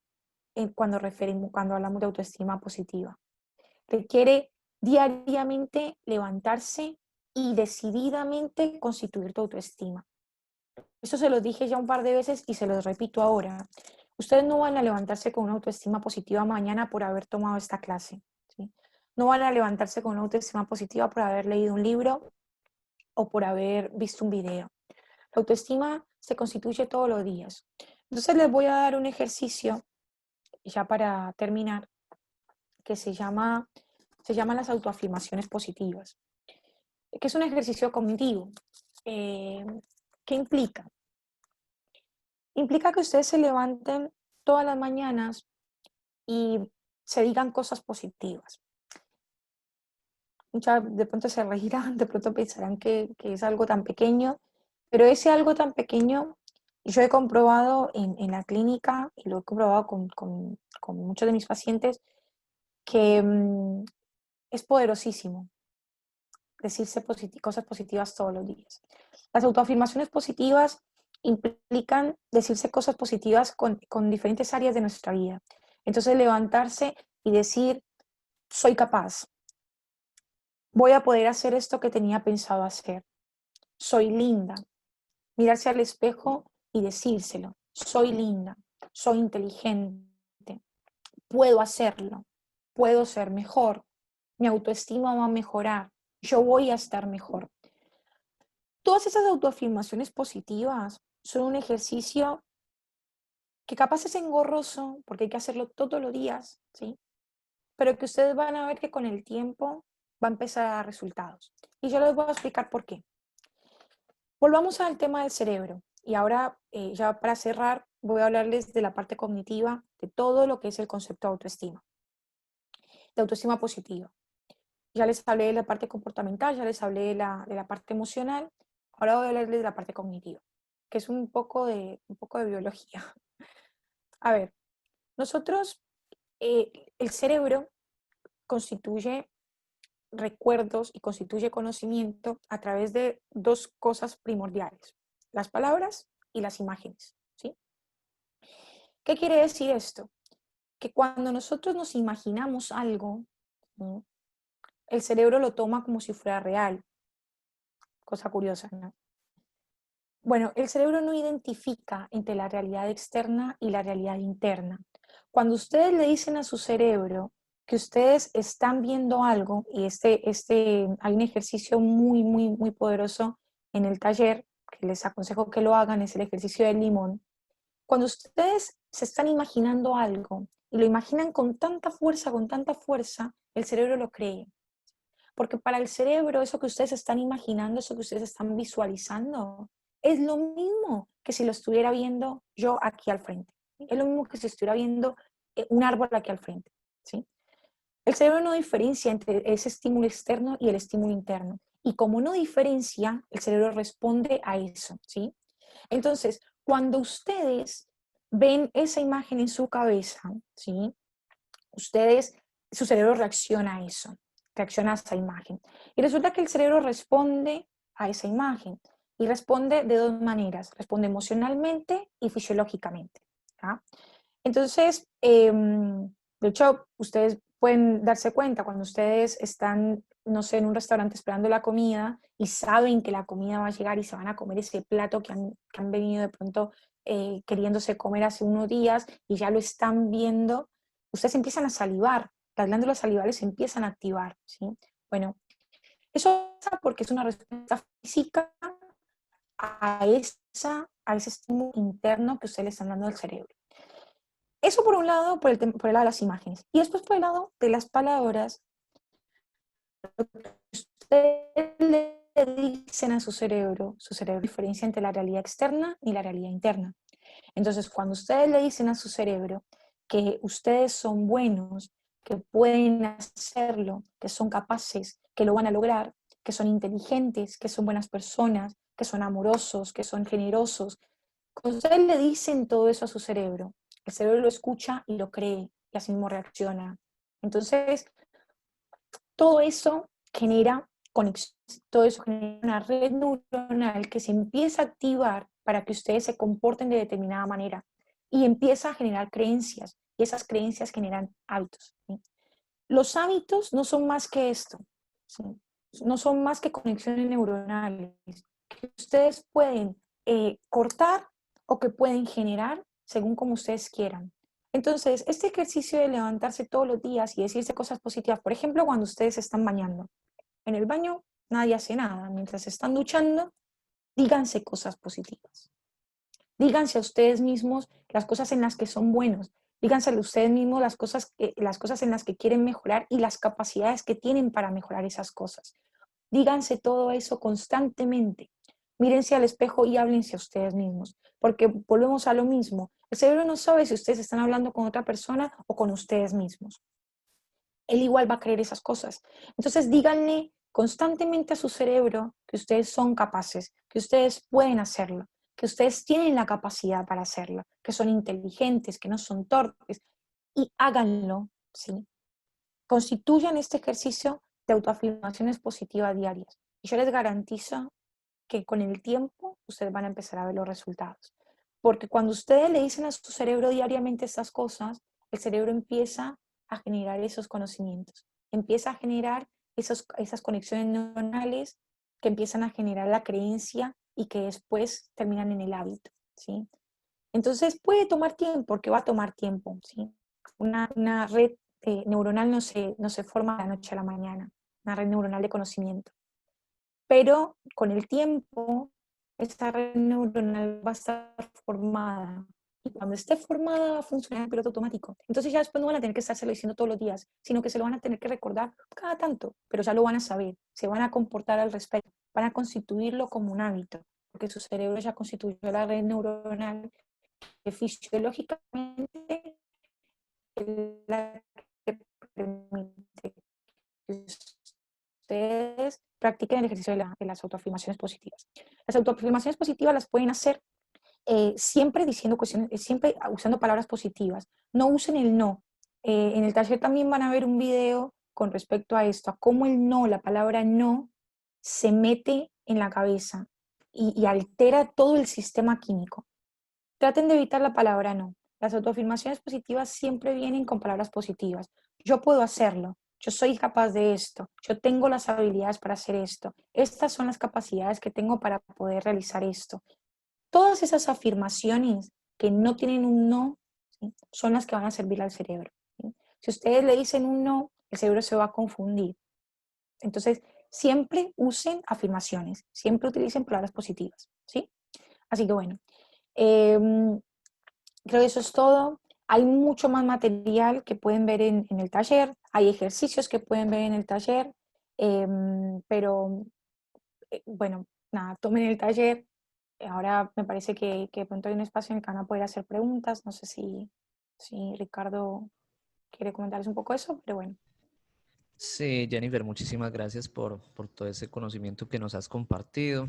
cuando hablamos de autoestima positiva. Requiere diariamente levantarse y decididamente constituir tu autoestima. Esto se los dije ya un par de veces y se los repito ahora. Ustedes no van a levantarse con una autoestima positiva mañana por haber tomado esta clase, ¿sí? No van a levantarse con una autoestima positiva por haber leído un libro o por haber visto un video. La autoestima se constituye todos los días. Entonces les voy a dar un ejercicio, ya para terminar, que se llama las autoafirmaciones positivas, que es un ejercicio cognitivo. ¿Qué implica? Implica que ustedes se levanten todas las mañanas y se digan cosas positivas. Muchas de pronto se reirán, de pronto pensarán que es algo tan pequeño, pero ese algo tan pequeño, yo he comprobado en la clínica y lo he comprobado con muchos de mis pacientes, que es poderosísimo decirse cosas positivas todos los días. Las autoafirmaciones positivas implican decirse cosas positivas con diferentes áreas de nuestra vida. Entonces levantarse y decir, soy capaz, voy a poder hacer esto que tenía pensado hacer, soy linda, mirarse al espejo y decírselo, soy linda, soy inteligente, puedo hacerlo, puedo ser mejor, mi autoestima va a mejorar, yo voy a estar mejor. Todas esas autoafirmaciones positivas son un ejercicio que capaz es engorroso porque hay que hacerlo todos los días, ¿sí? Pero que ustedes van a ver que con el tiempo va a empezar a dar resultados. Y yo les voy a explicar por qué. Volvamos al tema del cerebro. Y ahora, ya para cerrar, voy a hablarles de la parte cognitiva, de todo lo que es el concepto de autoestima positiva. Ya les hablé de la parte comportamental, ya les hablé de la parte emocional. Ahora voy a hablarles de la parte cognitiva, que es un poco de biología. A ver, nosotros, el cerebro constituye recuerdos y constituye conocimiento a través de 2 cosas primordiales, las palabras y las imágenes, ¿sí? ¿Qué quiere decir esto? Que cuando nosotros nos imaginamos algo, ¿no?, el cerebro lo toma como si fuera real. Cosa curiosa, ¿no? Bueno, el cerebro no identifica entre la realidad externa y la realidad interna. Cuando ustedes le dicen a su cerebro que ustedes están viendo algo, y hay un ejercicio muy poderoso en el taller, que les aconsejo que lo hagan, es el ejercicio del limón. Cuando ustedes se están imaginando algo y lo imaginan con tanta fuerza, el cerebro lo cree. Porque para el cerebro eso que ustedes están imaginando, eso que ustedes están visualizando, es lo mismo que si lo estuviera viendo yo aquí al frente. Es lo mismo que si estuviera viendo un árbol aquí al frente, ¿sí? El cerebro no diferencia entre ese estímulo externo y el estímulo interno. Y como no diferencia, el cerebro responde a eso, ¿sí? Entonces, cuando ustedes ven esa imagen en su cabeza, ¿sí?, su cerebro reacciona a eso, reacciona a esa imagen. Y resulta que el cerebro responde a esa imagen. Y responde de 2 maneras. Responde emocionalmente y fisiológicamente, ¿ya? Entonces, de hecho, ustedes pueden darse cuenta cuando ustedes están no sé, en un restaurante esperando la comida y saben que la comida va a llegar y se van a comer ese plato que han venido de pronto queriéndose comer hace unos días y ya lo están viendo, ustedes empiezan a salivar, las glándulas salivales se empiezan a activar, ¿sí? Bueno, eso pasa porque es una respuesta física a ese estímulo interno que ustedes le están dando al cerebro. Eso por un lado, por el lado de las imágenes. Y después por el lado de las palabras, ustedes le dicen a su cerebro diferencia entre la realidad externa y la realidad interna. Entonces, cuando ustedes le dicen a su cerebro que ustedes son buenos, que pueden hacerlo, que son capaces, que lo van a lograr, que son inteligentes, que son buenas personas, que son amorosos, que son generosos, cuando ustedes le dicen todo eso a su cerebro, el cerebro lo escucha y lo cree y así mismo reacciona. Entonces, todo eso genera conexiones, todo eso genera una red neuronal que se empieza a activar para que ustedes se comporten de determinada manera y empieza a generar creencias y esas creencias generan hábitos, ¿sí? Los hábitos no son más que esto, ¿sí? No son más que conexiones neuronales que ustedes pueden cortar o que pueden generar según como ustedes quieran. Entonces, este ejercicio de levantarse todos los días y decirse cosas positivas, por ejemplo, cuando ustedes se están bañando, en el baño nadie hace nada, mientras se están duchando, díganse cosas positivas. Díganse a ustedes mismos las cosas en las que son buenos. Díganse a ustedes mismos las cosas en las que quieren mejorar y las capacidades que tienen para mejorar esas cosas. Díganse todo eso constantemente. Mírense al espejo y háblense a ustedes mismos, porque volvemos a lo mismo. El cerebro no sabe si ustedes están hablando con otra persona o con ustedes mismos. Él igual va a creer esas cosas. Entonces díganle constantemente a su cerebro que ustedes son capaces, que ustedes pueden hacerlo, que ustedes tienen la capacidad para hacerlo, que son inteligentes, que no son torpes, y háganlo, ¿sí? Constituyan este ejercicio de autoafirmaciones positivas diarias. Y yo les garantizo que con el tiempo ustedes van a empezar a ver los resultados. Porque cuando ustedes le dicen a su cerebro diariamente estas cosas, el cerebro empieza a generar esos conocimientos, empieza a generar esas conexiones neuronales que empiezan a generar la creencia y que después terminan en el hábito, ¿sí? Entonces puede tomar tiempo, porque va a tomar tiempo, ¿sí? Una red neuronal no se forma de la noche a la mañana, una red neuronal de conocimiento. Pero con el tiempo, esta red neuronal va a estar formada. Y cuando esté formada va a funcionar en piloto automático. Entonces ya después no van a tener que estárselo diciendo todos los días, sino que se lo van a tener que recordar cada tanto, pero ya lo van a saber, se van a comportar al respecto, van a constituirlo como un hábito, porque su cerebro ya constituyó la red neuronal que fisiológicamente es la que permite que ustedes practiquen el ejercicio de las autoafirmaciones positivas. Las autoafirmaciones positivas las pueden hacer siempre diciendo cuestiones, siempre usando palabras positivas. No usen el no. En el taller también van a ver un video con respecto a esto, a cómo el no, la palabra no, se mete en la cabeza y altera todo el sistema químico. Traten de evitar la palabra no. Las autoafirmaciones positivas siempre vienen con palabras positivas. Yo puedo hacerlo. Yo soy capaz de esto. Yo tengo las habilidades para hacer esto. Estas son las capacidades que tengo para poder realizar esto. Todas esas afirmaciones que no tienen un no, ¿sí?, son las que van a servir al cerebro, ¿sí? Si ustedes le dicen un no, el cerebro se va a confundir. Entonces, siempre usen afirmaciones. Siempre utilicen palabras positivas, ¿sí? Así que bueno. Creo que eso es todo. Hay mucho más material que pueden ver en el taller, hay ejercicios que pueden ver en el taller, pero bueno, nada, tomen el taller. Ahora me parece que de pronto hay un espacio en el que van a poder hacer preguntas. No sé si Ricardo quiere comentarles un poco eso, pero bueno. Sí, Jennifer, muchísimas gracias por todo ese conocimiento que nos has compartido.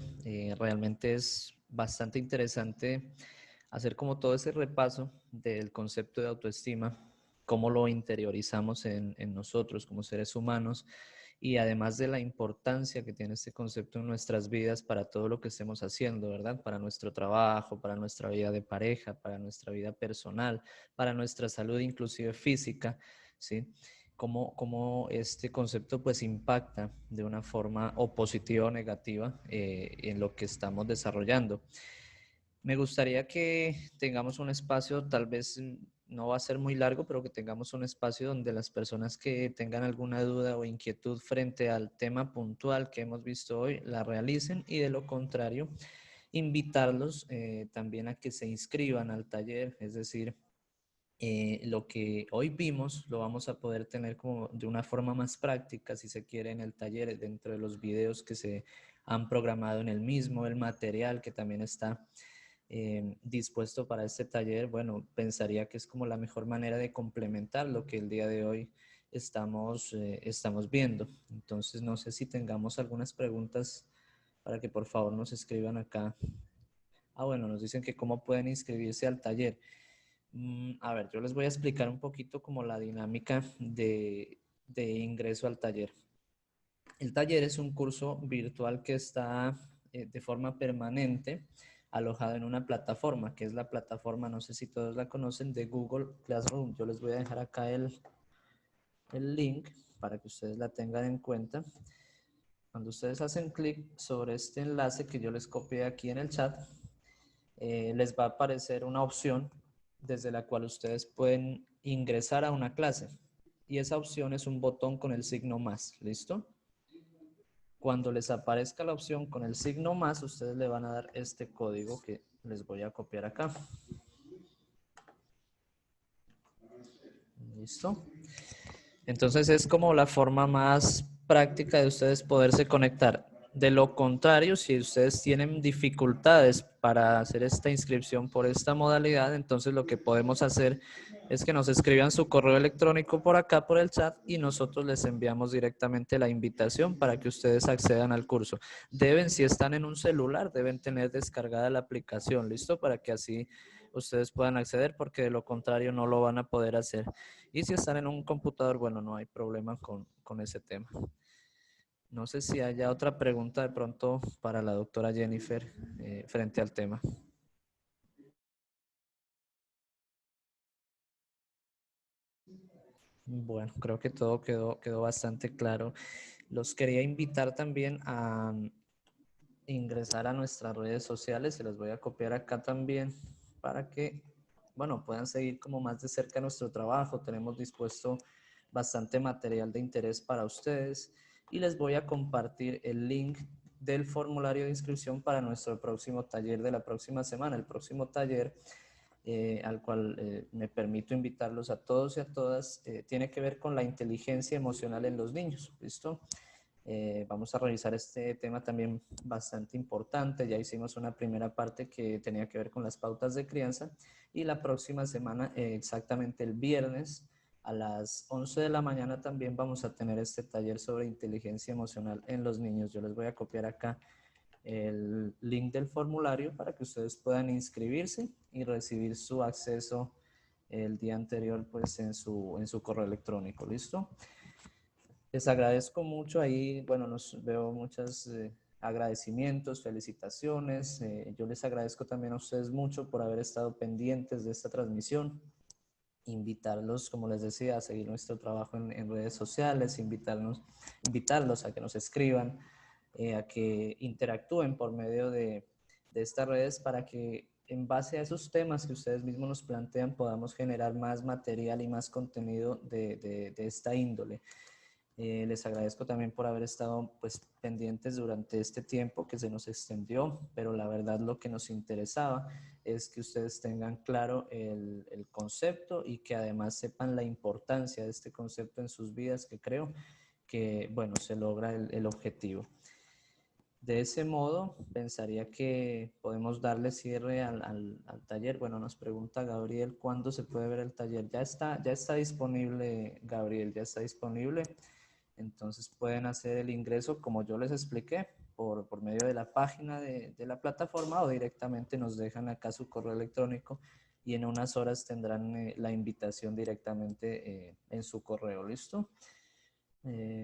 Realmente es bastante interesante hacer como todo ese repaso del concepto de autoestima, cómo lo interiorizamos en nosotros como seres humanos y además de la importancia que tiene este concepto en nuestras vidas para todo lo que estemos haciendo, ¿verdad? Para nuestro trabajo, para nuestra vida de pareja, para nuestra vida personal, para nuestra salud inclusive física, ¿sí? cómo este concepto pues impacta de una forma o positiva o negativa en lo que estamos desarrollando. Me gustaría que tengamos un espacio, tal vez no va a ser muy largo, pero que tengamos un espacio donde las personas que tengan alguna duda o inquietud frente al tema puntual que hemos visto hoy la realicen, y de lo contrario, invitarlos también a que se inscriban al taller. Es decir, lo que hoy vimos lo vamos a poder tener como de una forma más práctica, si se quiere, en el taller, dentro de los videos que se han programado en el mismo, el material que también está dispuesto para este taller. Bueno, pensaría que es como la mejor manera de complementar lo que el día de hoy estamos viendo. Entonces, no sé si tengamos algunas preguntas para que por favor nos escriban acá. Bueno, nos dicen que cómo pueden inscribirse al taller. A ver, yo les voy a explicar un poquito como la dinámica de ingreso al taller. El taller es un curso virtual que está de forma permanente alojado en una plataforma, que es la plataforma, no sé si todos la conocen, de Google Classroom. Yo les voy a dejar acá el link para que ustedes la tengan en cuenta. Cuando ustedes hacen clic sobre este enlace que yo les copié aquí en el chat, les va a aparecer una opción desde la cual ustedes pueden ingresar a una clase. Y esa opción es un botón con el signo más. ¿Listo? Cuando les aparezca la opción con el signo más, ustedes le van a dar este código que les voy a copiar acá. ¿Listo? Entonces es como la forma más práctica de ustedes poderse conectar. De lo contrario, si ustedes tienen dificultades para hacer esta inscripción por esta modalidad, entonces lo que podemos hacer es que nos escriban su correo electrónico por acá, por el chat, y nosotros les enviamos directamente la invitación para que ustedes accedan al curso. Si están en un celular, deben tener descargada la aplicación, ¿listo? Para que así ustedes puedan acceder, porque de lo contrario no lo van a poder hacer. Y si están en un computador, bueno, no hay problema con ese tema. No sé si haya otra pregunta de pronto para la doctora Jennifer frente al tema. Bueno, creo que todo quedó bastante claro. Los quería invitar también a ingresar a nuestras redes sociales. Se las voy a copiar acá también para que, bueno, puedan seguir como más de cerca nuestro trabajo. Tenemos dispuesto bastante material de interés para ustedes, y les voy a compartir el link del formulario de inscripción para nuestro próximo taller de la próxima semana. El próximo taller al cual me permito invitarlos a todos y a todas, tiene que ver con la inteligencia emocional en los niños. ¿Listo? Vamos a revisar este tema también bastante importante. Ya hicimos una primera parte que tenía que ver con las pautas de crianza, y la próxima semana, exactamente el viernes a las 11 de la mañana, también vamos a tener este taller sobre inteligencia emocional en los niños. Yo les voy a copiar acá el link del formulario para que ustedes puedan inscribirse y recibir su acceso el día anterior pues en su correo electrónico. ¿Listo? Les agradezco mucho. Ahí, bueno, veo muchos agradecimientos, felicitaciones. Yo les agradezco también a ustedes mucho por haber estado pendientes de esta transmisión. Invitarlos, como les decía, a seguir nuestro trabajo en redes sociales, invitarlos a que nos escriban, a que interactúen por medio de estas redes, para que en base a esos temas que ustedes mismos nos plantean podamos generar más material y más contenido de esta índole. Les agradezco también por haber estado pues pendientes durante este tiempo que se nos extendió, pero la verdad lo que nos interesaba es que ustedes tengan claro el concepto, y que además sepan la importancia de este concepto en sus vidas, que creo que, bueno, se logra el objetivo. De ese modo, pensaría que podemos darle cierre al taller. Bueno, nos pregunta Gabriel, ¿cuándo se puede ver el taller? Ya está disponible, Gabriel, ya está disponible. Entonces pueden hacer el ingreso, como yo les expliqué, por medio de la página de la plataforma, o directamente nos dejan acá su correo electrónico, y en unas horas tendrán la invitación directamente en su correo. ¿Listo?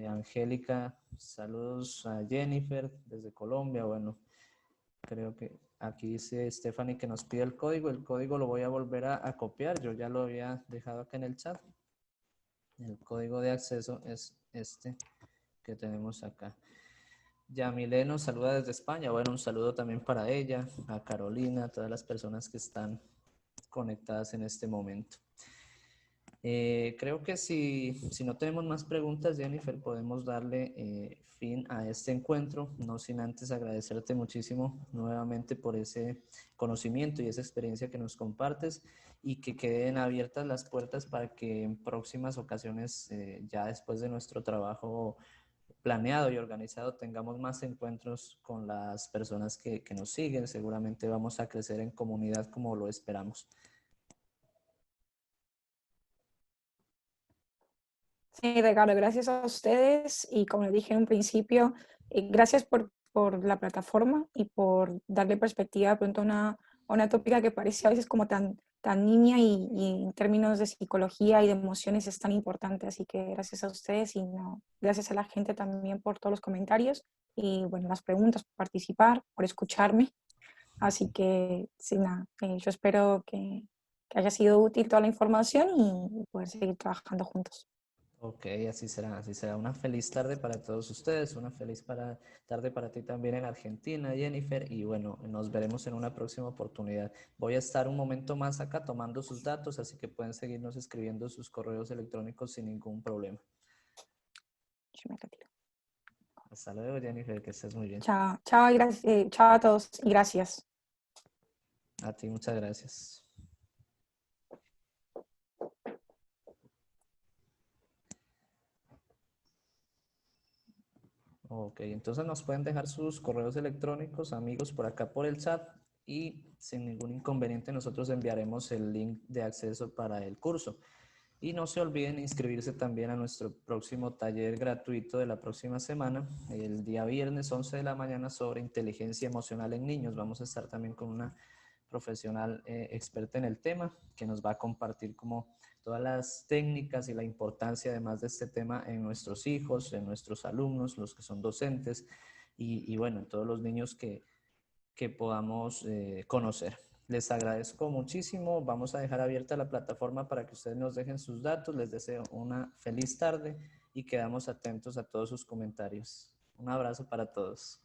Angélica, saludos a Jennifer desde Colombia. Bueno, creo que aquí dice Stephanie que nos pide el código. El código lo voy a volver a copiar. Yo ya lo había dejado acá en el chat. El código de acceso es este que tenemos acá. Yamile nos saluda desde España. Bueno, un saludo también para ella, a Carolina, a todas las personas que están conectadas en este momento. Creo que si no tenemos más preguntas, Jennifer, podemos darle fin a este encuentro, no sin antes agradecerte muchísimo nuevamente por ese conocimiento y esa experiencia que nos compartes y que queden abiertas las puertas para que en próximas ocasiones, ya después de nuestro trabajo planeado y organizado, tengamos más encuentros con las personas que nos siguen. Seguramente vamos a crecer en comunidad como lo esperamos. Sí, Ricardo, gracias a ustedes y como les dije en un principio, gracias por la plataforma y por darle perspectiva de pronto a una tópica que parece a veces como tan niña y en términos de psicología y de emociones es tan importante. Así que gracias a ustedes y no, gracias a la gente también por todos los comentarios y bueno, las preguntas, por participar, por escucharme. Así que sí, nada, yo espero que haya sido útil toda la información y poder seguir trabajando juntos. Ok, así será, así será. Una feliz tarde para todos ustedes, una feliz tarde para ti también en Argentina, Jennifer, y bueno, nos veremos en una próxima oportunidad. Voy a estar un momento más acá tomando sus datos, así que pueden seguirnos escribiendo sus correos electrónicos sin ningún problema. Yo me retiro. Hasta luego, Jennifer, que estés muy bien. Chao, chao, chao a todos y gracias. A ti, muchas gracias. Ok, entonces nos pueden dejar sus correos electrónicos, amigos, por acá por el chat y sin ningún inconveniente nosotros enviaremos el link de acceso para el curso. Y no se olviden inscribirse también a nuestro próximo taller gratuito de la próxima semana, el día viernes 11 de la mañana sobre inteligencia emocional en niños. Vamos a estar también con una profesional experta en el tema que nos va a compartir como todas las técnicas y la importancia además de este tema en nuestros hijos, en nuestros alumnos, los que son docentes y bueno, en todos los niños que podamos conocer. Les agradezco muchísimo. Vamos a dejar abierta la plataforma para que ustedes nos dejen sus datos. Les deseo una feliz tarde y quedamos atentos a todos sus comentarios. Un abrazo para todos.